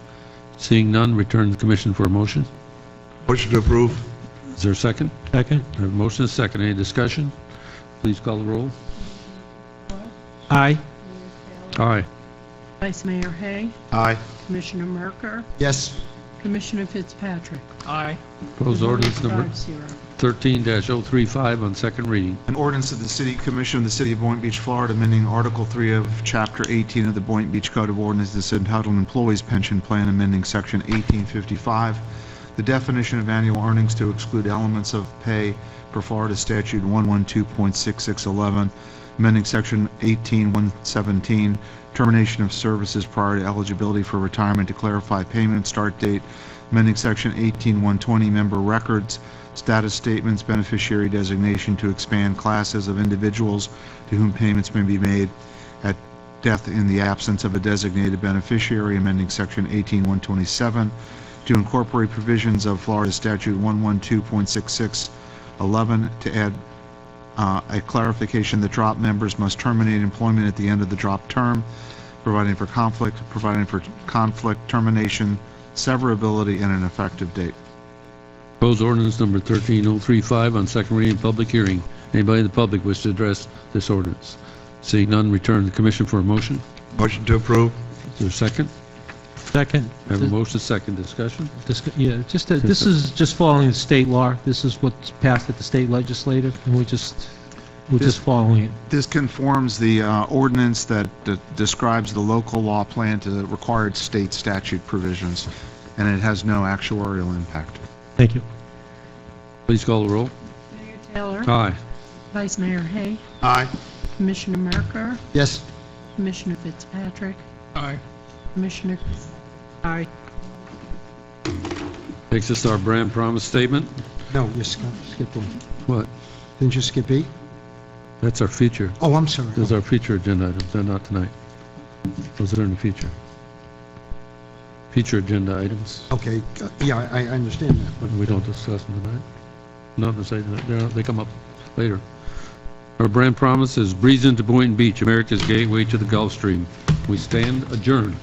Seeing none, return to the commission for a motion. Motion to approve. Is there a second? Second. I have a motion and a second. Any discussion? Please call the roll. Aye. Aye. Vice Mayor Hay, Aye. Commissioner Merker, Yes. Commissioner Fitzpatrick. Aye. Proposed ordinance number 5-0. 13-035 on second reading. An ordinance of the City Commission of the City of Boynton Beach, Florida, amending Article 3 of Chapter 18 of the Boynton Beach Code of Ordinances entitled Employees Pension Plan, amending Section 1855, the definition of annual earnings to exclude elements of pay per Florida Statute 112.6611, amending Section 18117, termination of services prior to eligibility for retirement to clarify payment start date, amending Section 18120, member records, status statements, beneficiary designation to expand classes of individuals to whom payments may be made at death in the absence of a designated beneficiary, amending Section 18127 to incorporate provisions of Florida Statute 112.6611 to add a clarification that drop members must terminate employment at the end of the drop term, providing for conflict, termination, severability, and an effective date. Proposed ordinance number 13035 on second reading, public hearing. Anybody in the public wish to address this ordinance? Seeing none, return to the commission for a motion. Motion to approve. Is there a second? Second. I have a motion, second. Discussion? Yeah, this is just following the state law. This is what's passed at the state legislative, and we're just following it. This conforms the ordinance that describes the local law plan to the required state statute provisions, and it has no actuarial impact. Thank you. Please call the roll. Mayor Taylor. Aye. Vice Mayor Hay, Aye. Commissioner Merker, Yes. Commissioner Fitzpatrick, Aye. Commissioner... Aye. Takes us to our brand promise statement. No, you skipped one. What? Didn't you skip E? That's our feature. Oh, I'm sorry. Those are our feature agenda items. They're not tonight. Those are in the future. Feature agenda items. Okay, yeah, I understand that. But we don't discuss them tonight. Not to say that they come up later. Our brand promise is breeze into Boynton Beach, America's gateway to the Gulf Stream. We stand adjourned.